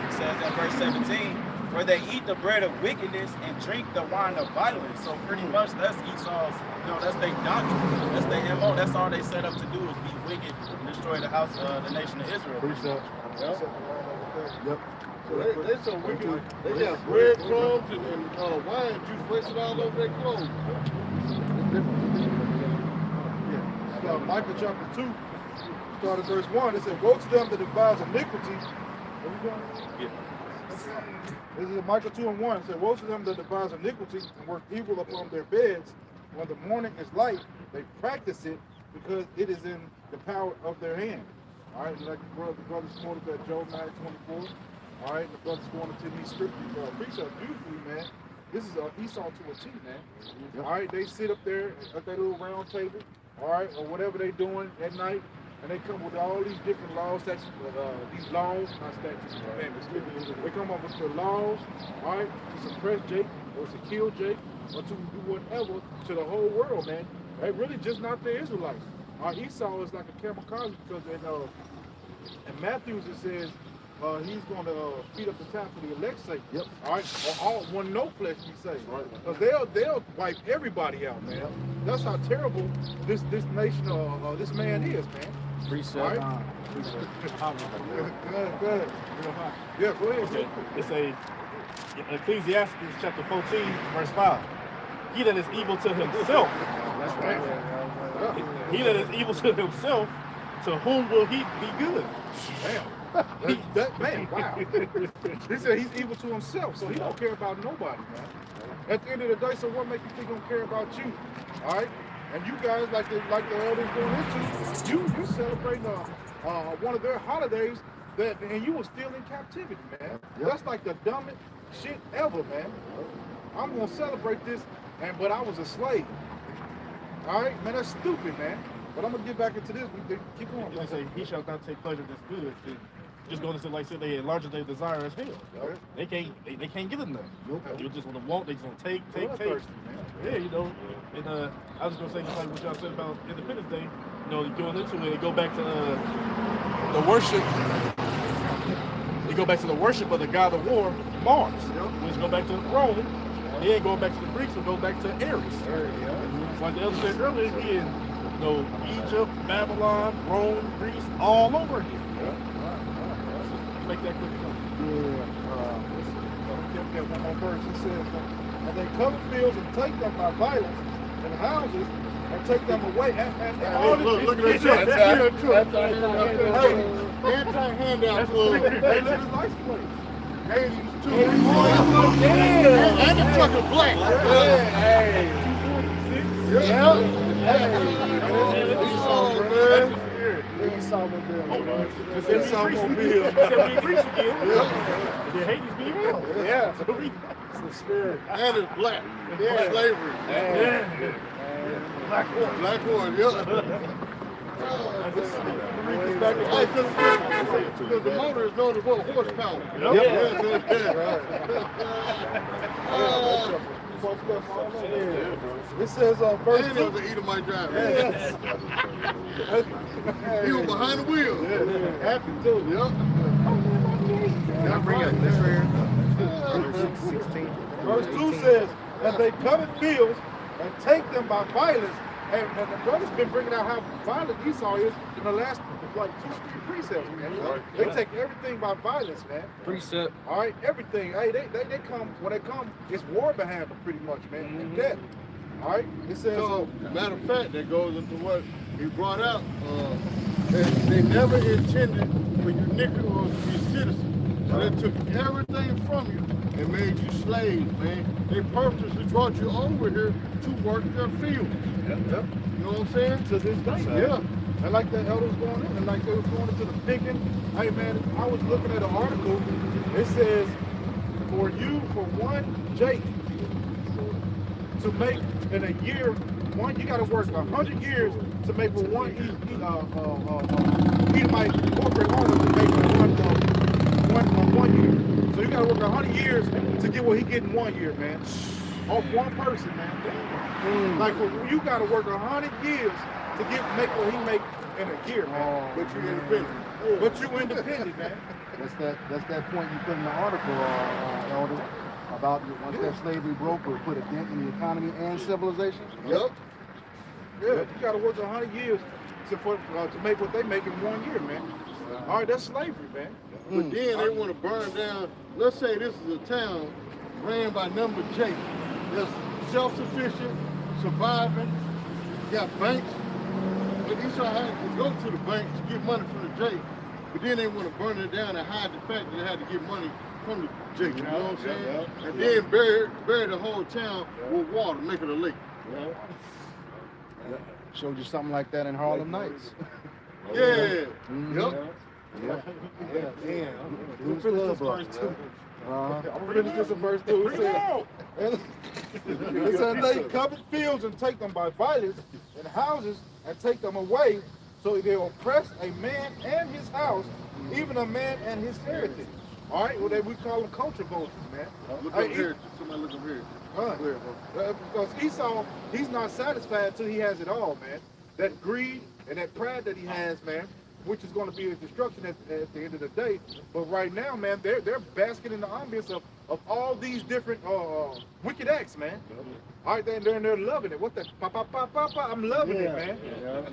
It says in verse 17, where they eat the bread of wickedness and drink the wine of violence. So pretty much that's Esau's, you know, that's their doctrine. That's their MO. That's all they set up to do is be wicked and destroy the house of the nation of Israel. Yep. So they so wicked. They got breadcrumbs and wine juice wasted all over their clothes. Yeah. Micah chapter 2, start at verse 1. It said, woe to them that devise iniquity. This is Micah 2 and 1. It said, woe to them that devise iniquity and work evil upon their beds. When the morning is light, they practice it because it is in the power of their hand. All right, like the brothers quoted that Job 9:24. All right, the brothers going into these scriptures, precepts beautifully, man. This is Esau to a T, man. All right, they sit up there at that little round table, all right, or whatever they doing at night, and they come with all these different laws, these laws, not statutes, commandments. They come up with the laws, all right, to suppress Jake, or to kill Jake, or to do whatever to the whole world, man. They really just not the Israelites. Esau is like a kamikaze because in Matthew it says he's going to feed up the tap for the elect's sake. Yep. All right. Or when no flesh be saved. Right. Because they'll wipe everybody out, man. That's how terrible this nation this man is, man. Precept. All right. Good. Yeah, go ahead. Okay. It's Ecclesiastes chapter 14, verse 5. He that is evil to himself, That's right. he that is evil to himself, to whom will he be good? Damn. Man, wow. He said he's evil to himself, so he don't care about nobody, man. At the end of the day, so what makes you think he don't care about you? All right? And you guys, like the elders going into, you celebrating one of their holidays and you were still in captivity, man. Yep. That's like the dumbest shit ever, man. I'm gonna celebrate this, but I was a slave. All right, man, that's stupid, man. But I'm gonna get back into this. Keep going. They say, he shall not take pleasure in this good. Just going to say, like said, they enlarge their desire as hell. Right. They can't get enough. Nope. You just want to want, they just want to take. Bloodthirsty, man. Yeah, you know. And I was gonna say just like what y'all said about Independence Day. You know, going into it, go back to the worship. You go back to the worship of the god of war, Mars. Which go back to Rome. They ain't going back to the Greeks, so go back to Ares. Like the elder said earlier, we in Egypt, Babylon, Rome, Greece, all over again. Make that quick. Get one more verse. It says, and they cover fields and take them by violence, and houses and take them away. And all this Look at that. Anti-handout club. Hey, look at his license plate. 80s, 2 and the truck is black. It's Automobile. The Hades be real. Yeah. So It's the spirit. And it's black. Slavery. Black horse, because the motor is known as what? Horsepower. It says verse 2. And it was an Edomite driver. He was behind the wheel. Happy too. Can I bring up this right here? 16. Verse 2 says that they covet fields and take them by violence. And the brother's been bringing out how violent Esau is in the last like 2-3 precepts, man. They take everything by violence, man. Precept. All right, everything. Hey, they come, when they come, it's war behind them pretty much, man. And death. All right, it says. So, matter of fact, that goes into what he brought out. They never intended for you Negroes to be citizens. So they took everything from you and made you slaves, man. They purposely brought you over here to work their fields. Yep. You know what I'm saying? To this day, yeah. And like the elders going in, and like they was going into the picking. Hey, man, I was looking at an article. It says, for one Jake to make in a year, you got to work 100 years to make for one Edomite corporate owner to make one year. So you got to work 100 years to get what he get in 1 year, man. Off one person, man. Like you got to work 100 years to make what he make in a year, man. But you independent. But you independent, man. That's that point you put in the article, Elder, about once that slavery broke, it put a dent in the economy and civilization. Yep. Yeah, you got to work 100 years to make what they make in 1 year, man. All right, that's slavery, man. But then they want to burn down. Let's say this is a town ran by number J. That's self-sufficient, surviving, got banks. But Esau had to go to the bank to get money from the J. But then they want to burn it down and hide the fact that they had to get money from the J. You know what I'm saying? And then bury the whole town with water, make it a lake. Showed you something like that in Harlem Nights. Yeah. Yep. We'll finish this verse 2. I'm finish this in verse 2. It says they covet fields and take them by violence, and houses and take them away, so they oppress a man and his house, even a man and his heritage. All right, well, we call them culture vultures, man. Look up here. Somebody look up here. Because Esau, he's not satisfied until he has it all, man. That greed and that pride that he has, man, which is going to be the destruction at the end of the day. But right now, man, they're basking in the ambience of all these different wicked acts, man. All right, they're loving it. What the pa? I'm loving it, man.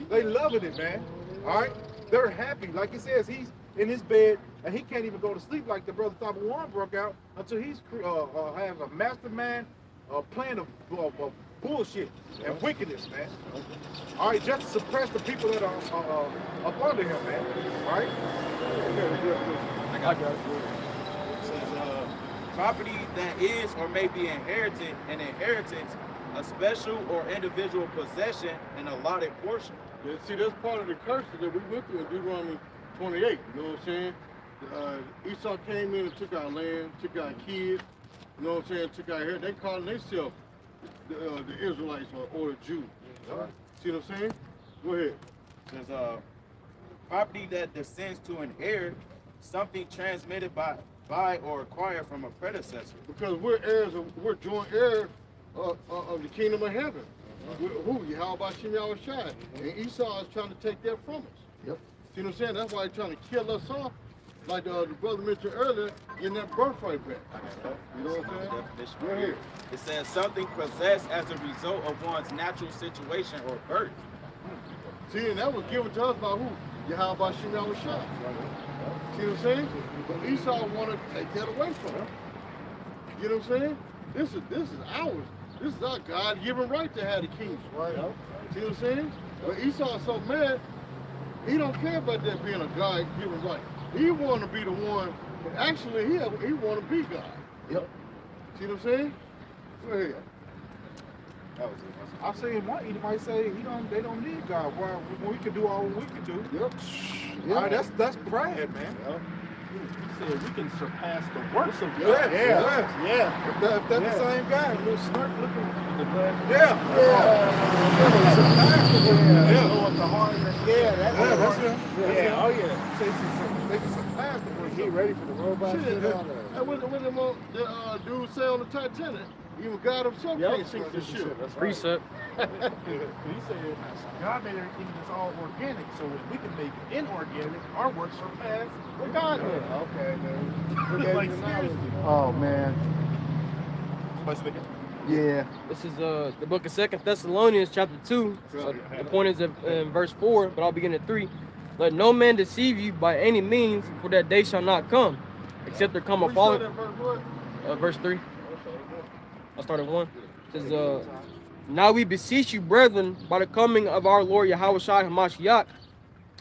They loving it, man. All right, they're happy. Like he says, he's in his bed and he can't even go to sleep like the brother Thaba Warren broke out until he's has a mastermind plan of bullshit and wickedness, man. All right, just to suppress the people that are up under him, man. All right? I got it. It says, property that is or may be inherited, an inheritance, a special or individual possession, an allotted portion. Yeah, see, that's part of the curse that we went through in Deuteronomy 28. You know what I'm saying? Esau came in and took our land, took our kids. You know what I'm saying? Took our hair. They calling themselves the Israelites or the Jews. See what I'm saying? Go ahead. It says, property that descends to inherit, something transmitted by or acquired from a predecessor. Because we're heirs, we're joint heirs of the kingdom of heaven. Who? Yahweh Shem Yahushai. And Esau is trying to take that from us. Yep. See what I'm saying? That's why he's trying to kill us off, like the brother mentioned earlier, getting that birthright back. You know what I'm saying? Go ahead. It says something possessed as a result of one's natural situation or birth. See, and that was given to us by who? Yahweh Shem Yahushai. See what I'm saying? But Esau wanted to take that away from us. You know what I'm saying? This is ours. This is our God-given right to have the kingdom. Right. See what I'm saying? But Esau is so mad, he don't care about that being a God-given right. He want to be the one. Actually, he want to be God. Yep. See what I'm saying? Go ahead. That was it. I say, he might say they don't need God. Well, we can do all we can do. Yep. All right, that's pride, man. Yep. He said we can surpass the works of God. Yeah. If that's the same guy, a little smirk looking at the glass. The heart. That's him. Yeah. Oh yeah. They can surpass the works. He ready for the robot. What the dude say on the Titanic? Even God himself can't sink the ship. Precept. He said, God made everything that's all organic, so if we can make it inorganic, our works surpass what God did. Okay, man. Like, seriously. Oh, man. Yeah. This is the book of 2 Thessalonians chapter 2. The point is in verse 4, but I'll begin at 3. Let no man deceive you by any means, for that day shall not come, except there come a falling. Verse 3. I'll start at 1. It says, now we beseech you, brethren, by the coming of our Lord Yahushua Hamashiach,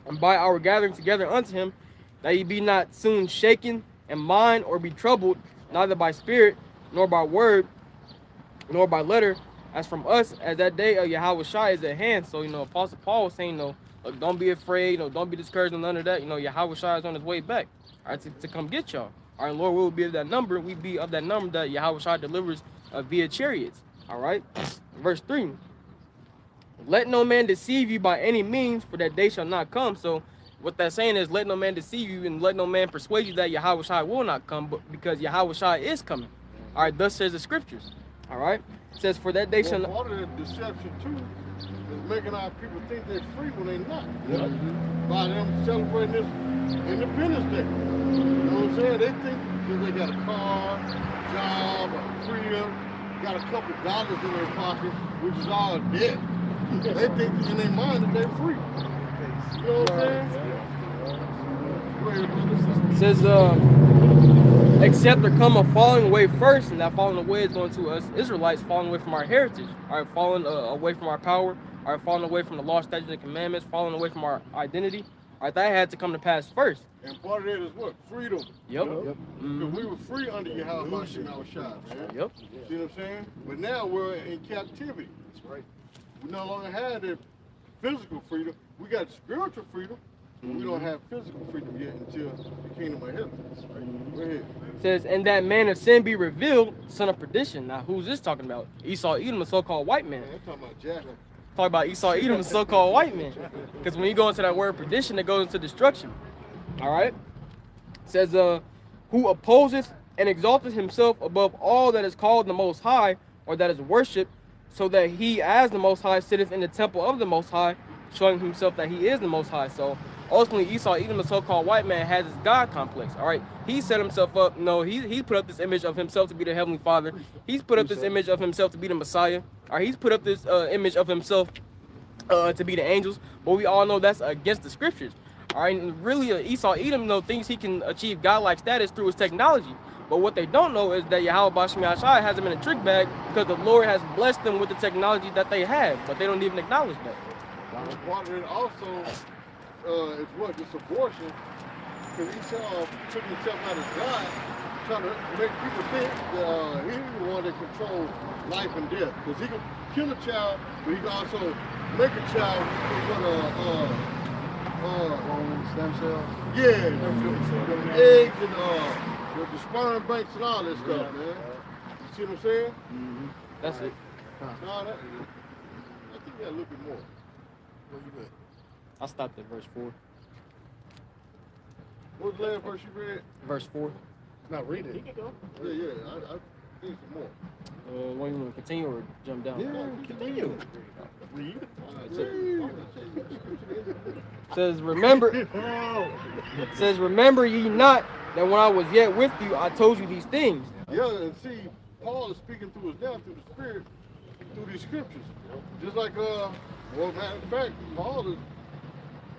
and by our gathering together unto him, that ye be not soon shaken in mind or be troubled, neither by spirit, nor by word, nor by letter, as from us, as that day of Yahushua is at hand. So, Apostle Paul was saying, look, don't be afraid, don't be discouraged, and none of that. Yahushua is on his way back, all right, to come get y'all. All right, Lord will be of that number. We be of that number that Yahushua delivers via chariots. All right, verse 3. Let no man deceive you by any means, for that day shall not come. So what that's saying is, let no man deceive you, and let no man persuade you that Yahushua will not come, but because Yahushua is coming. All right, thus says the scriptures. All right, it says, for that day shall not. Part of the deception too is making our people think they're free when they're not. By them celebrating this Independence Day. You know what I'm saying? They think because they got a car, job, a crib, got a couple dollars in their pocket, which is all debt. They think in their mind that they're free. You know what I'm saying? It says, except there come a falling away first, and that falling away is going to us Israelites falling away from our heritage, all right, falling away from our power, all right, falling away from the law, statutes, and commandments, falling away from our identity. All right, that had to come to pass first. And part of that is what? Freedom. Yep. Because we were free under Yahweh Shem Yahushai, man. Yep. See what I'm saying? But now we're in captivity. That's right. We no longer have the physical freedom. We got spiritual freedom, but we don't have physical freedom yet until the kingdom of heaven. That's right. Go ahead. It says, and that man of sin be revealed, son of perdition. Now, who's this talking about? Esau, Edom, a so-called white man. I'm talking about Jack. Talk about Esau, Edom, a so-called white man. Because when you go into that word perdition, it goes into destruction. All right? It says, who opposes and exalteth himself above all that is called the Most High, or that is worshipped, so that he as the Most High sitteth in the temple of the Most High, showing himself that he is the Most High. So ultimately Esau, Edom, the so-called white man, has his God complex. All right, he set himself up. No, he put up this image of himself to be the heavenly Father. He's put up this image of himself to be the Messiah. All right, he's put up this image of himself to be the angels. But we all know that's against the scriptures. All right, and really Esau, Edom, thinks he can achieve godlike status through his technology. But what they don't know is that Yahweh Bashim Yahshai has them in a trick bag because the Lord has blessed them with the technology that they have, but they don't even acknowledge that. Part of it also is what? This abortion. Because Esau took himself out of God, trying to make people think that he's the one that controls life and death. Because he can kill a child, but he can also make a child with stem cells. Yeah, the eggs and with the sperm banks and all that stuff, man. You see what I'm saying? Mm-hmm. That's it. No, I think you got a little bit more. Where you at? I stopped at verse 4. What was the last verse you read? Verse 4. Not read it. He can go. Yeah, I think some more. Want you want to continue or jump down? Yeah, continue. Read. Says remember ye not that when I was yet with you, I told you these things. Yeah, and see, Paul is speaking through his now, through the Spirit, through these scriptures. Just like, well, matter of fact, Paul is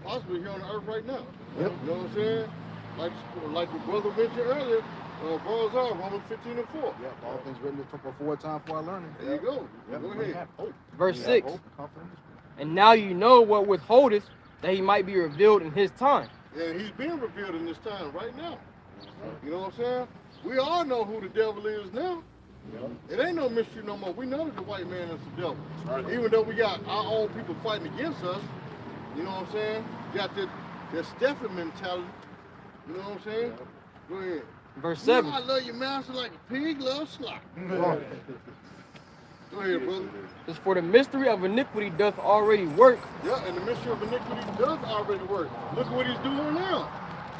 possibly here on the earth right now. Yep. You know what I'm saying? Like the brother mentioned earlier, Paul's on Romans 15 and 4. Yep, all things written before time for our learning. There you go. Yep. Go ahead. Verse 6. And now you know what withholdeth, that he might be revealed in his time. Yeah, he's being revealed in this time right now. You know what I'm saying? We all know who the devil is now. It ain't no mystery no more. We know that the white man is the devil. Right. Even though we got our own people fighting against us, you know what I'm saying? Got that Stephen mentality. You know what I'm saying? Go ahead. Verse 7. You know I love your master like a pig loves slop. Go ahead, brother. It's for the mystery of iniquity doth already work. Yeah, and the mystery of iniquity does already work. Look what he's doing now.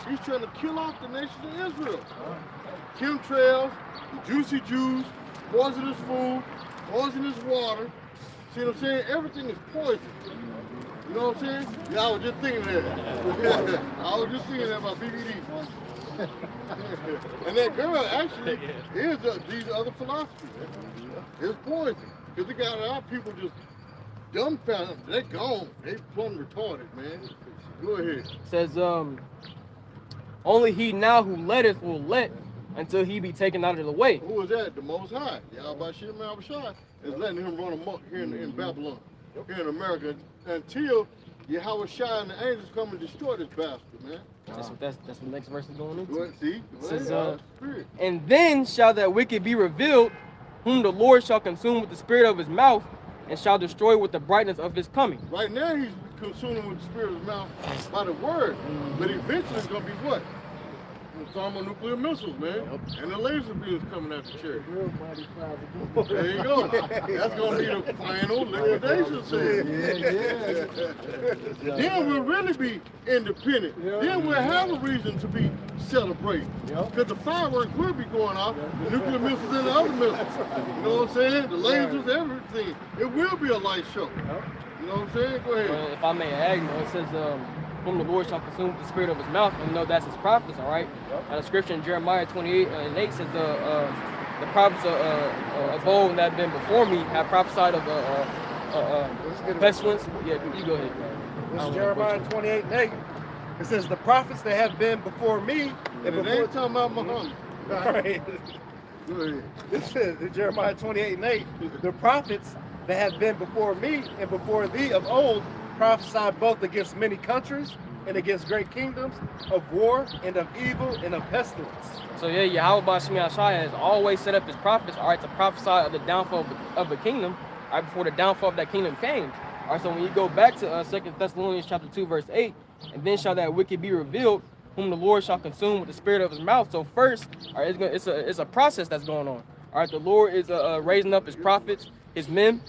He's trying to kill off the nation of Israel. Chemtrails, the juicy Jews, poisonous food, poisonous water. See what I'm saying? Everything is poison. You know what I'm saying? Yeah, I was just thinking that. I was just thinking that about BBD. And that girl actually is these other philosophies. It's poison. Because they got our people just dumbfounded. They're gone. They plumb retarded, man. Go ahead. It says, only he now who letteth will let until he be taken out of the way. Who is that? The Most High. Yahweh Shai is letting him run amok here in Babylon, here in America, until Yahweh Shai and the angels come and destroy this bastard, man. That's what the next verse is going into. What, see? It says, and then shall that wicked be revealed, whom the Lord shall consume with the spirit of his mouth, and shall destroy with the brightness of his coming. Right now he's consuming with the spirit of his mouth by the word, but eventually it's going to be what? Thermonuclear missiles, man, and the laser beams coming at the church. There you go. That's going to be the final liquidation scene. Then we'll really be independent. Then we'll have a reason to be celebrating. Because the fireworks will be going off, the nuclear missiles and the other missiles. You know what I'm saying? The lasers, everything. It will be a light show. You know what I'm saying? Go ahead. If I may add, it says, whom the Lord shall consume with the spirit of his mouth, and that's his prophets, all right? The scripture in Jeremiah 28 and 8 says, the prophets of old that have been before me have prophesied of pestilence. Yeah, you go ahead. This is Jeremiah 28 and 8. It says, the prophets that have been before me, and it ain't talking about Muhammad. All right. Go ahead. It says in Jeremiah 28 and 8, the prophets that have been before me and before thee of old prophesied both against many countries and against great kingdoms, of war and of evil and of pestilence. So yeah, Yahweh Bashim Yahshai has always set up his prophets, all right, to prophesy of the downfall of the kingdom, right before the downfall of that kingdom came. All right, so when you go back to 2 Thessalonians chapter 2, verse 8, and then shall that wicked be revealed, whom the Lord shall consume with the spirit of his mouth. So first, all right, it's a process that's going on. All right, the Lord is raising up his prophets, his men,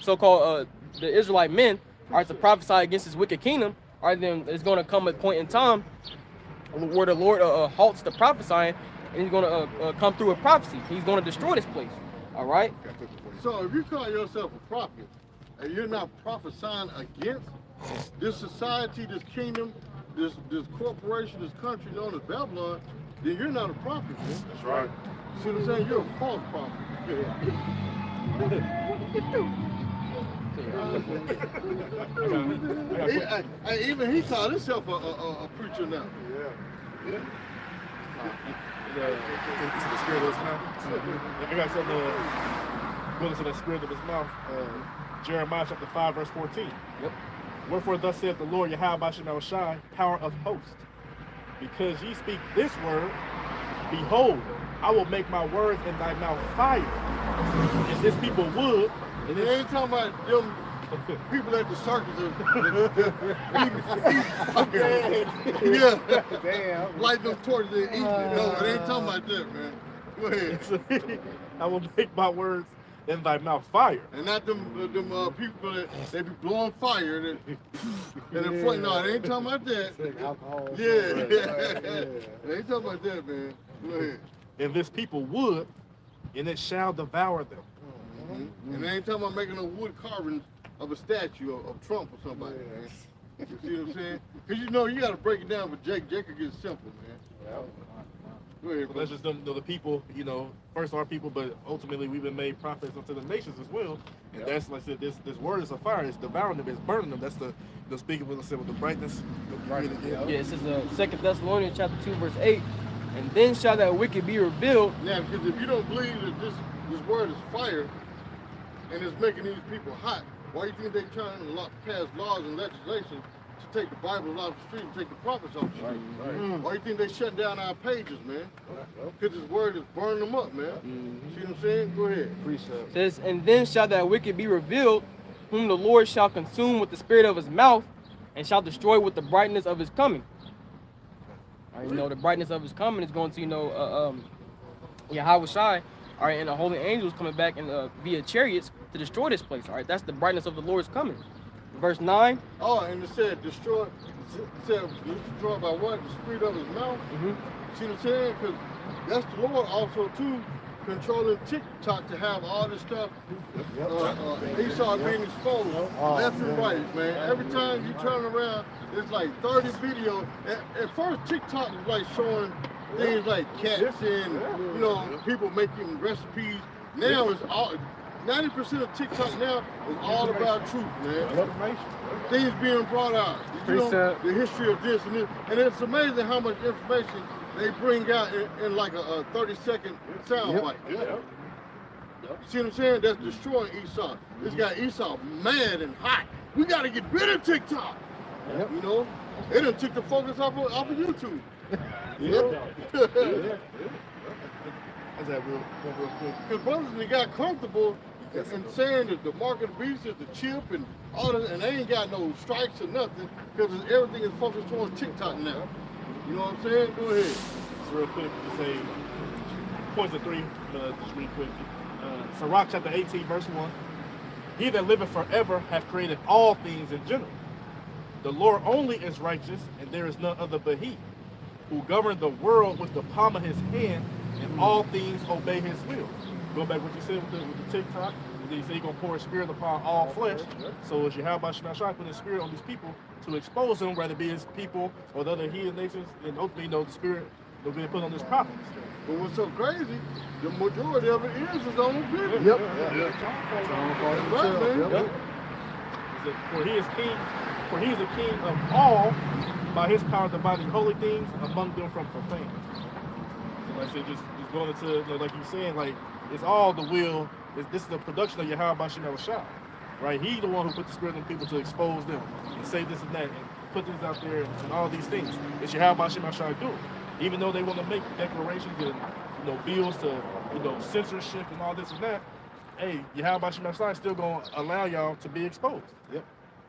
so-called the Israelite men, all right, to prophesy against his wicked kingdom. All right, then it's going to come a point in time where the Lord halts the prophesying, and he's going to come through a prophecy. He's going to destroy this place. All right. So if you call yourself a prophet and you're not prophesying against this society, this kingdom, this corporation, this country known as Babylon, then you're not a prophet, man. That's right. See what I'm saying? You're a false prophet. Even he called himself a preacher now. Yeah. It's the spirit of his mouth. I got something going into the spirit of his mouth. Jeremiah chapter 5, verse 14. Yep. Wherefore thus saith the Lord Yahweh Shemel Shai, power of hosts. Because ye speak this word, behold, I will make my words in thy mouth fire. As this people would. And they ain't talking about them people at the circus. Yeah. Damn. Light them torches and eat it. No, it ain't talking about that, man. Go ahead. I will make my words in thy mouth fire. And not them people that they be blowing fire and then floating. No, they ain't talking about that. Alcohol. Yeah. They ain't talking about that, man. Go ahead. And this people would, and it shall devour them. Mm-hmm. And they ain't talking about making a wood carving of a statue of Trump or somebody, man. You see what I'm saying? Because you know you got to break it down for Jake. Jake could get simple, man. Go ahead, So that's just them, the people, you know, first our people, but ultimately we've been made prophets unto the nations as well. And that's, like I said, this word is a fire. It's devouring them. It's burning them. That's the speaking with, with the brightness. Yeah, it says 2 Thessalonians chapter 2, verse 8. And then shall that wicked be revealed. Now, because if you don't believe that this word is fire and it's making these people hot, why do you think they're trying to pass laws and legislation to take the Bible off the street and take the prophets off the street? Right. Why do you think they shut down our pages, man? Because this word is burning them up, man. See what I'm saying? Go ahead. It says, and then shall that wicked be revealed, whom the Lord shall consume with the spirit of his mouth, and shall destroy with the brightness of his coming. All right, you know, the brightness of his coming is going to, you know, Yahweh Shai, all right, and the holy angels coming back and via chariots to destroy this place. All right, that's the brightness of the Lord's coming. Verse 9. Oh, and it said destroy. It said destroy by what? The spirit of his mouth. See what I'm saying? Because that's the Lord also too, controlling TikTok to have all this stuff. Esau being exposed left and right, man. Every time you turn around, there's like 30 videos. At first, TikTok was like showing things like cats and you know people making recipes. Now it's all 90% of TikTok now is all about truth, man. Things being brought out. You know, the history of this and this, and it's amazing how much information they bring out in like a 30-second sound bite. See what I'm saying? That's destroying Esau. This guy Esau mad and hot. We got to get rid of TikTok. You know, they done took the focus off of YouTube. That's that real quick. Because brothers, they got comfortable and saying that the mark of the beast is the chip and all that, and they ain't got no strikes or nothing because everything is focused towards TikTok now. You know what I'm saying? Go ahead. Just real quick to say, points of 3, just real quick. Sirach chapter 18, verse 1. He that liveth forever hath created all things in general. The Lord only is righteous, and there is none other but he, who governed the world with the palm of his hand, and all things obey his will. Go back what you said with the TikTok. He said he's going to pour his spirit upon all flesh. So as Yahweh Shemashai put his spirit on these people to expose them, whether it be his people or the other heathen nations, and ultimately, you know, the spirit will be put on his prophets. But what's so crazy, the majority of it is his own people. Right, man. For he is king, for he is the king of all, by his power dividing holy things among them from profane. So like I said, just going into, you know, like you're saying, like, it's all the will. This is the production of Yahweh Shemel Shai, right? He's the one who put the spirit in people to expose them and say this and that and put this out there and all these things. It's Yahweh Shemel Shai do it. Even though they want to make declarations and, you know, bills to, you know, censorship and all this and that, hey, Yahweh Shemel Shai is still going to allow y'all to be exposed.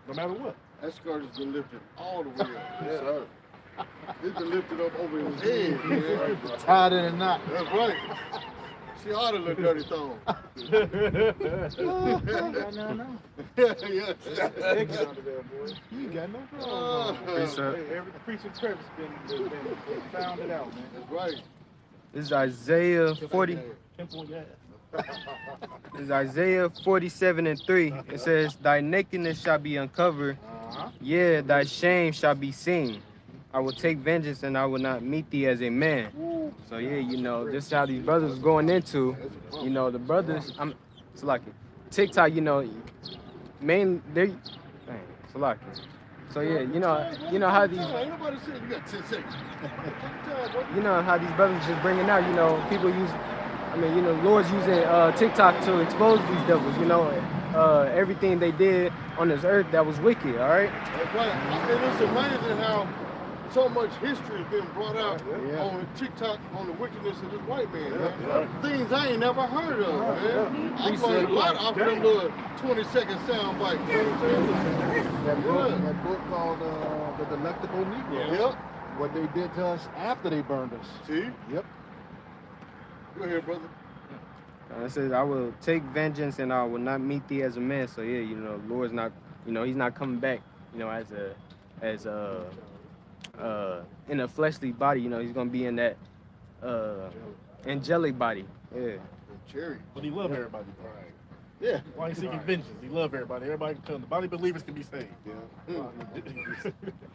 No matter what. That skirt has been lifted all the way up. Yes, sir. It's been lifted up over his head, man. Tied in a knot. That's right. See all the little dirty thong. You ain't got no problem. Every preaching crevice been found it out, man. That's right. This is Isaiah 40. This is Isaiah 47:3. It says, thy nakedness shall be uncovered, yeah, thy shame shall be seen. I will take vengeance and I will not meet thee as a man. So yeah, you know, this is how these brothers going into, you know, the brothers, it's like TikTok, you know, they're, dang, it's like so yeah, you know how these, Ain't nobody said you got 10 seconds. you know how these brothers just bringing out, you know, people use, I mean, you know, Lord's using TikTok to expose these devils, you know, everything they did on this earth that was wicked, all right? That's right. And it's amazing how so much history has been brought out on TikTok on the wickedness of this white man. Things I ain't never heard of, man. I learned a lot off them little 20-second sound bites. You know what I'm saying? That book called The Delectable Negro. Yep. What they did to us after they burned us. See? Yep. Go ahead, brother. It says, I will take vengeance and I will not meet thee as a man. So yeah, you know, Lord's not, you know, he's not coming back, you know, as in a fleshly body, you know, he's gonna be in that angelic body. Yeah. Cherry. But he love everybody. Right. Yeah. Why he seeking vengeance? He love everybody. Everybody can come. The body believers can be saved. Yeah.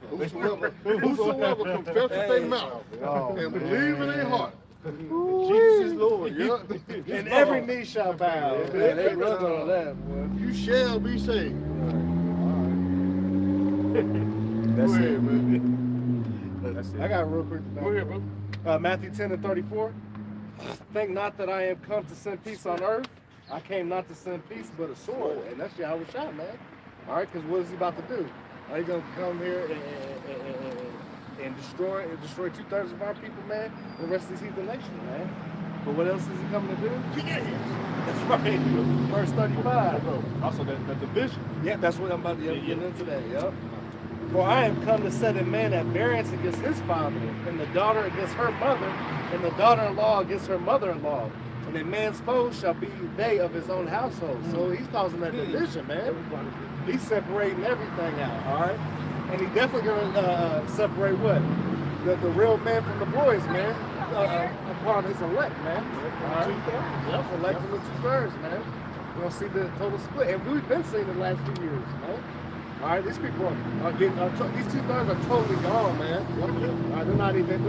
Whosoever confess with their mouth and believe in their heart. Jesus is Lord. Yep. And every knee shall bow. Yeah, They run on that, boy. You shall be saved. That's Go it. ahead, man. That's it. I got it real quick. Go ahead, bro. Matthew 10:34. Think not that I am come to send peace on earth. I came not to send peace, but a sword. And that's Yahweh Shah, man. All right, because what is he about to do? Are you going to come here and destroy 2/3 of our people, man? The rest of these heathen nations, man. But what else is he coming to do? That's right. Verse 35. Also, that division. Yeah, that's what I'm about to get into that, yep. For I am come to set a man at variance against his father, and the daughter against her mother, and the daughter-in-law against her mother-in-law. And a man's foes shall be they of his own household. So he's causing that division, man. He's separating everything out, all right? And he's definitely going to separate what? The real man from the boys, man. Upon his elect, man. All right? Yep, elect from the 2/3, man. We're going to see the total split. And we've been seeing it the last few years, man. All right, these people are getting, these 2/3 are totally gone, man. All right, they're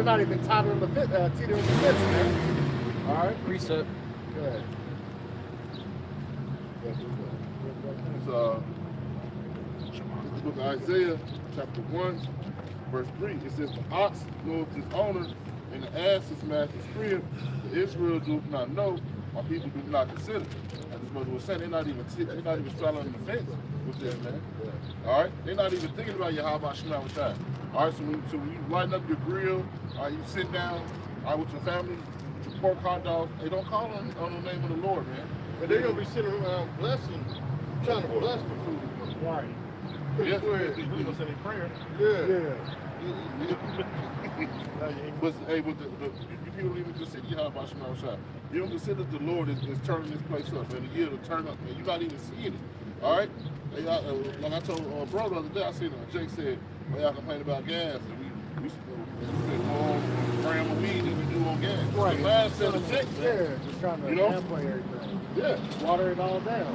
not even teetering the fence, man. All right, Precept. good. It's the book of Isaiah, chapter 1, verse 3. It says, the ox knoweth his owner, and the ass his master's crib. The Israel do not know, my people do not consider. As this brother was saying, they're not even straddling the fence with this, man. All right? They're not even thinking about Yahweh Shema Shai. All right, so when you lighten up your grill, all right, you sit down, all right, with your family, with your pork hot dogs, they don't call on the name of the Lord, man. But they're going to be sitting around blessing, trying to bless the food. Right. Yeah. We're going to say a prayer. Yeah. But hey, with the people leaving the city, how about Shema Shai? You don't consider the Lord is turning this place up, and the year to turn up, and you're not even seeing it. All right? Like I told brother the other day, I seen Jake said, well, y'all complain about gas, and we spend more gram of weed than we do on gas. Right. The man said to Jake, Yeah, just trying to downplay everything. Yeah. Water it all down.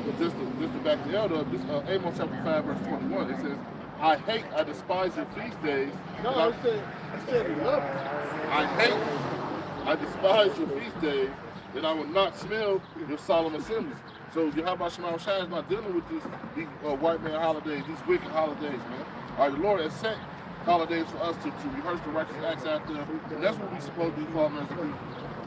But just to back the elder up, this Amos chapter 5, verse 21, it says, I despise your feast days. No, I said he loved it. I despise your feast days, and I will not smell your solemn assemblies. So Yahweh Shema Shai is not dealing with these white man holidays, these wicked holidays, man. All right, the Lord has set holidays for us to rehearse the righteous acts out there, and that's what we're supposed to do for as a people.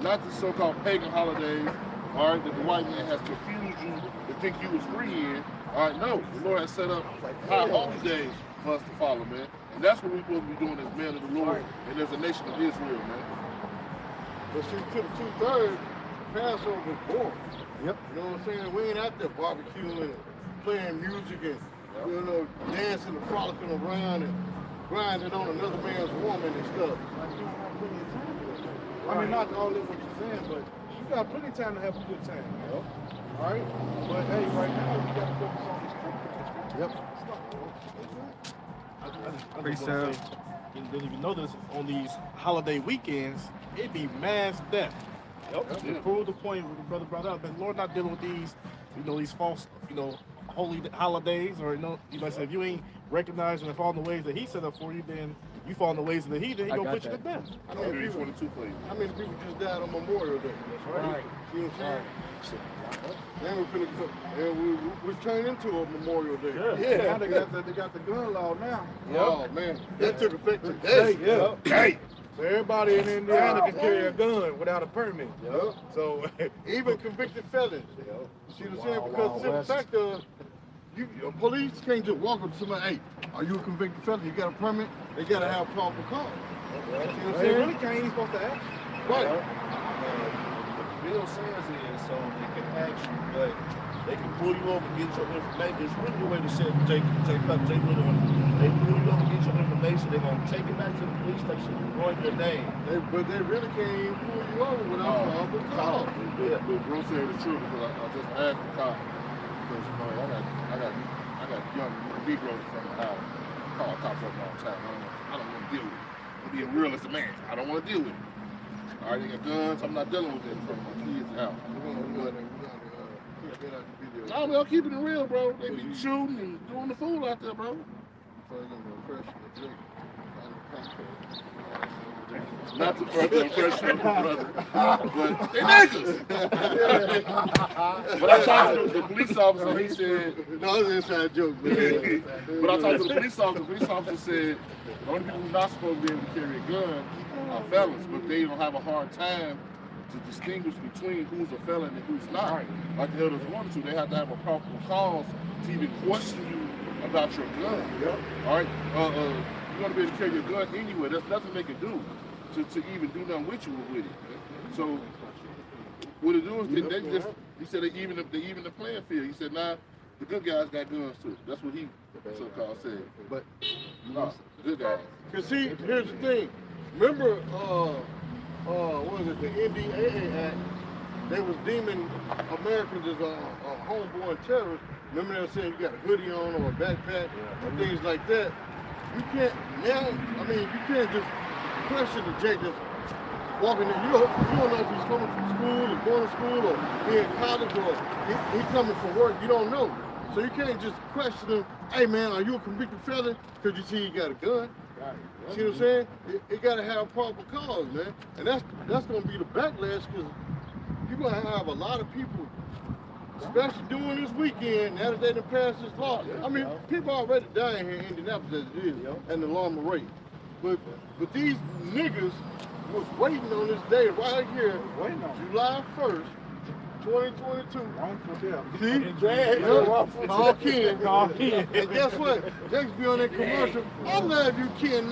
Not the so-called pagan holidays, all right, that the white man has confused you to think you was free in. All right, no, the Lord has set up high holy days for us to follow, man. And that's what we're supposed to be doing as men of the Lord and as a nation of Israel, man. But see, to the 2/3, Passover was born. Yep. You know what I'm saying? We ain't out there barbecuing and playing music and, you know, dancing and frolicking around and grinding on another man's woman and stuff. I mean, not all this what you're saying, but you got plenty of time to have a good time, you know? All right? But hey, right now, you got to focus on this truth. Yep. I just want to say, you didn't even know this, on these holiday weekends, it be mass death. Yep. To prove the point what the brother brought up, that Lord not dealing with these, you know, these false, you know, holy holidays, or you know, like I said, if you ain't recognizing and following the ways that He set up for you, then you fall in the ways of the heathen, he I gonna got put you to that. death. How many people, 22 for you. how many people just died on Memorial Day? Right. You know what I'm saying? Now we're turning into a Memorial Day. Yeah, now they got the gun law now. Oh man, that took effect today. Yeah. Hey, So everybody in Indiana can carry a gun without a permit. Yep. So Even convicted felons. See what I'm saying? Wild, Because wild the west. fact police can't just walk up to somebody, hey, are you a convicted felon? You got a permit? They got to have probable cause. See what I'm they saying? really can't even supposed to ask. Right. The bill says it so they can ask you, but they can pull you over, get your information. It's really the way to say Jay Little. They pull you over, get your information. They're gonna take it back to the police station, ruin your name. But they really can't even pull you over without probable cause. Yeah. Bro said the truth because I just asked the cop because I got young Negroes from the house. Call cops up all the time. I don't want to deal with it. I'm being real as a man. I don't want to deal with it. All right, they got guns. I'm not dealing with it in front of my kids' house. No, man, I'm keeping it real, bro. They be shooting and doing the fool out there, bro. Not to further impression of my brother, but they niggas. But I talked to the police officer, he said, no, it's an inside joke, man. But I talked to the police officer said, the only people who's not supposed to be able to carry a gun are felons, but they don't have a hard time to distinguish between who's a felon and who's not. Like the others wanted to, they have to have a proper cause to even question you about your gun. All right, you're gonna be able to carry your gun anywhere. There's nothing they can do to even do nothing with you with it. So what they do is they just, he said they even the playing field. He said, nah, the good guys got guns too. That's what he so-called said. But no, the good guys. Cause see, here's the thing. Remember, what was it, the NDAA Act? They was deeming Americans as a homeborn terrorist. Remember they were saying you got a hoodie on or a backpack or things like that. You can't now. I mean, you can't just question the Jake that's walking in. You don't know if he's coming from school or going to school or he in college or he coming from work. You don't know. So you can't just question him. Hey man, are you a convicted felon? Because you see he got a gun. See what I'm saying? It got to have proper cause, man. And that's going to be the backlash because you're going to have a lot of people, especially during this weekend, now that they done passed this law. I mean, people already dying here in Indianapolis as it is, and the alarming rate. But these niggas was waiting on this day right here, July 1st, 2022. See? Call Ken. And guess what? Jakes be on that commercial. I love you, Ken.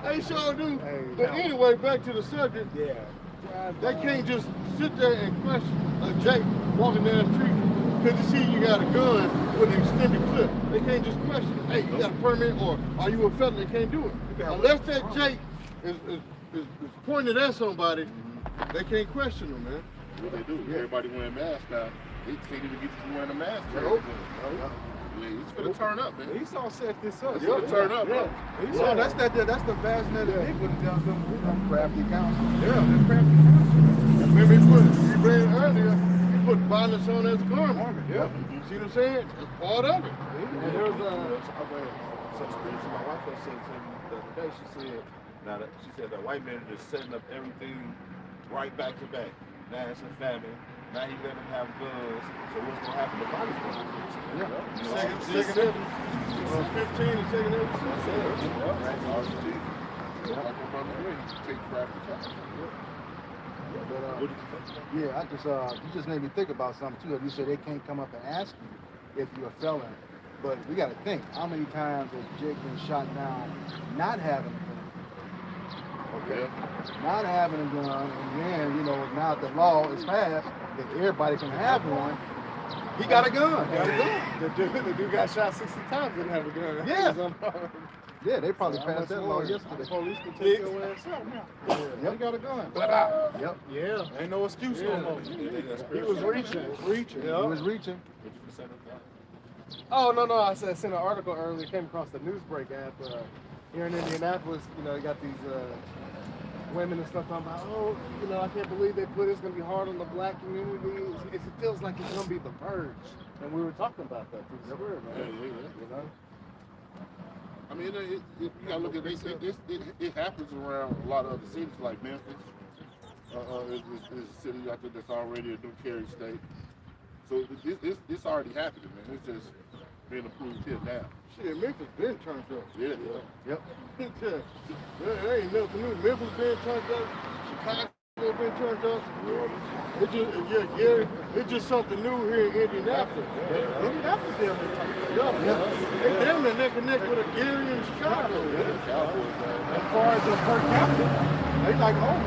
They sure do. But anyway, back to the subject. They can't just sit there and question Jake walking down the street because you see you got a gun with an extended clip. They can't just question, hey, you got a permit or are you a felon? They can't do it. Unless that Jake is pointed at somebody, they can't question them, man. What they do? Everybody wearing masks now. They can't even get you wearing a mask. It's gonna turn up, man. Esau set this up. It's gonna turn up, bro. Esau, that's the vast net of iniquity down them crafty counsel. The crafty counsel. Remember he read earlier, he put violence on as a garment. You see what I'm saying? It's part of it. And there was some scripture my wife was saying to me the other day. She said the white man is just setting up everything right back to back. Now it's a famine. Now he let them have guns. So what's gonna happen? The body's gonna happen. Second evidence. 15 and second Yeah, you just made me think about something too. You said they can't come up and ask you if you're a felon. But we got to think, how many times has Jake been shot down not having a gun? Okay. Not having a gun, and then, now that the law is passed, that everybody can have one, he got a gun. The dude got shot 60 times, didn't have a gun. Yeah. Yeah, they probably passed that law yesterday. The police can take your ass out now. Yep. He got a gun. Yep. Yeah. Ain't no excuse no more. He was reaching. He was reaching. Oh, no. I sent an article earlier, came across the Newsbreak app here in Indianapolis. You got these women and stuff talking about, I can't believe they put it's going to be hard on the black community. It feels like it's going to be the purge. And we were talking about that through the spirit, man. I mean, you gotta look at it happens around a lot of other cities like Memphis. Is a city I think that's already a new carry state. So this already happening, man. It's just being approved here now. Shit, Memphis been turned up. Yeah. Yep. There ain't nothing new. Memphis been turned up. Chicago been turned up. It just it's just something new here in Indianapolis. Indianapolis damn near turned up. Yeah. They damn near neck and neck with a Gary and Chicago. As far as the per capita, they like home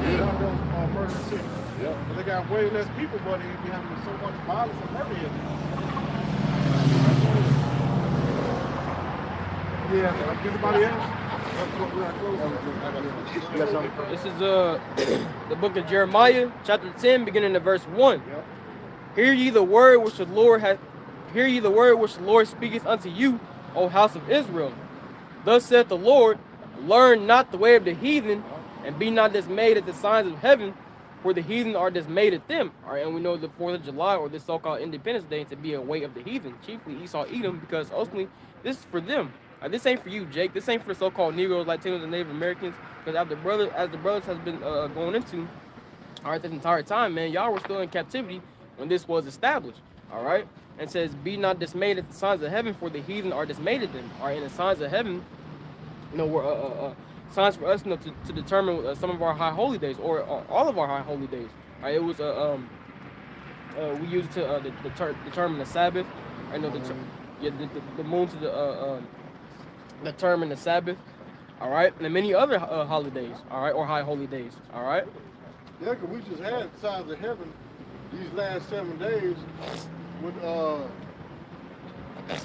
Yeah. those murder cities. Yeah. They got way less people, but they be having so much violence and murder in it. Yeah, anybody else? This is the book of Jeremiah, chapter 10, beginning at verse 1. Hear ye the word which the Lord speaketh unto you, O house of Israel. Thus saith the Lord, learn not the way of the heathen, and be not dismayed at the signs of heaven, for the heathen are dismayed at them. All right, and we know the 4th of July, or this so-called Independence Day, to be a way of the heathen, chiefly Esau, Edom, because ultimately this is for them. This ain't for you, Jake. This ain't for the so-called Negroes, Latinos, and Native Americans. Because as the brothers has been going into, all right, this entire time, man, y'all were still in captivity when this was established. All right, and it says, "Be not dismayed at the signs of heaven, for the heathen are dismayed at them." All right, and the signs of heaven, you know, were signs for us, you know, to determine some of our high holy days, or all of our high holy days. All right, it was we used to determine the Sabbath. I know the moon to determine the Sabbath, all right, and many other holidays, all right, or high holy days, all right. Yeah, because we just had signs of heaven these last 7 days with these I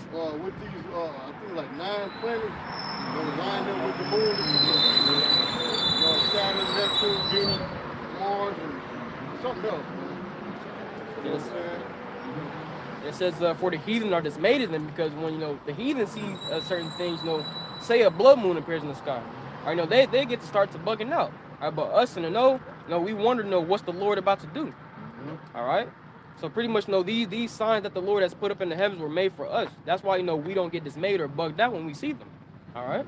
think like 9 planets that were lined up with the moon, Saturn, Neptune, Venus, Mars, and something else. You know what I'm saying? It says, for the heathen are dismayed at them, because when, you know, the heathen see certain things, you know, say a blood moon appears in the sky. All right, you know, they get to start to bugging out. All right, but us in the know, you know, we wonder, you know, what's the Lord about to do? All right? So pretty much, you know, these signs that the Lord has put up in the heavens were made for us. That's why, you know, we don't get dismayed or bugged out when we see them. All right?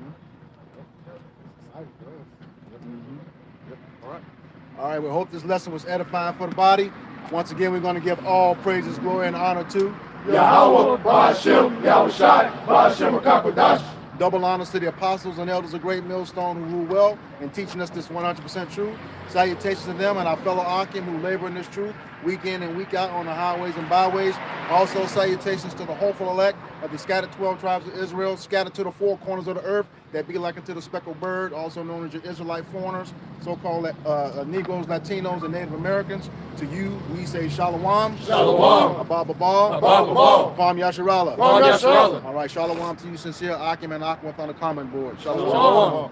All right, we hope this lesson was edifying for the body. Once again, we're going to give all praises, glory, and honor to Yahweh, Ba'ashem, Yahushai, Ba'ashem, Akakodash. Double honors to the apostles and elders of Great Millstone who rule well in teaching us this 100% truth. Salutations to them and our fellow Akim who labor in this truth week in and week out on the highways and byways. Also salutations to the hopeful elect of the scattered 12 tribes of Israel, scattered to the 4 corners of the earth, that be like unto the speckled bird, also known as your Israelite foreigners, so-called Negroes, Latinos, and Native Americans. To you, we say Shalom. Shalom. Abba Babal. Abba Babal. Kwam Yasharallah. Kwam Yasharallah. All right, Shalom to you, sincere Akim and Akwith on the comment board. Shalom. Shalom.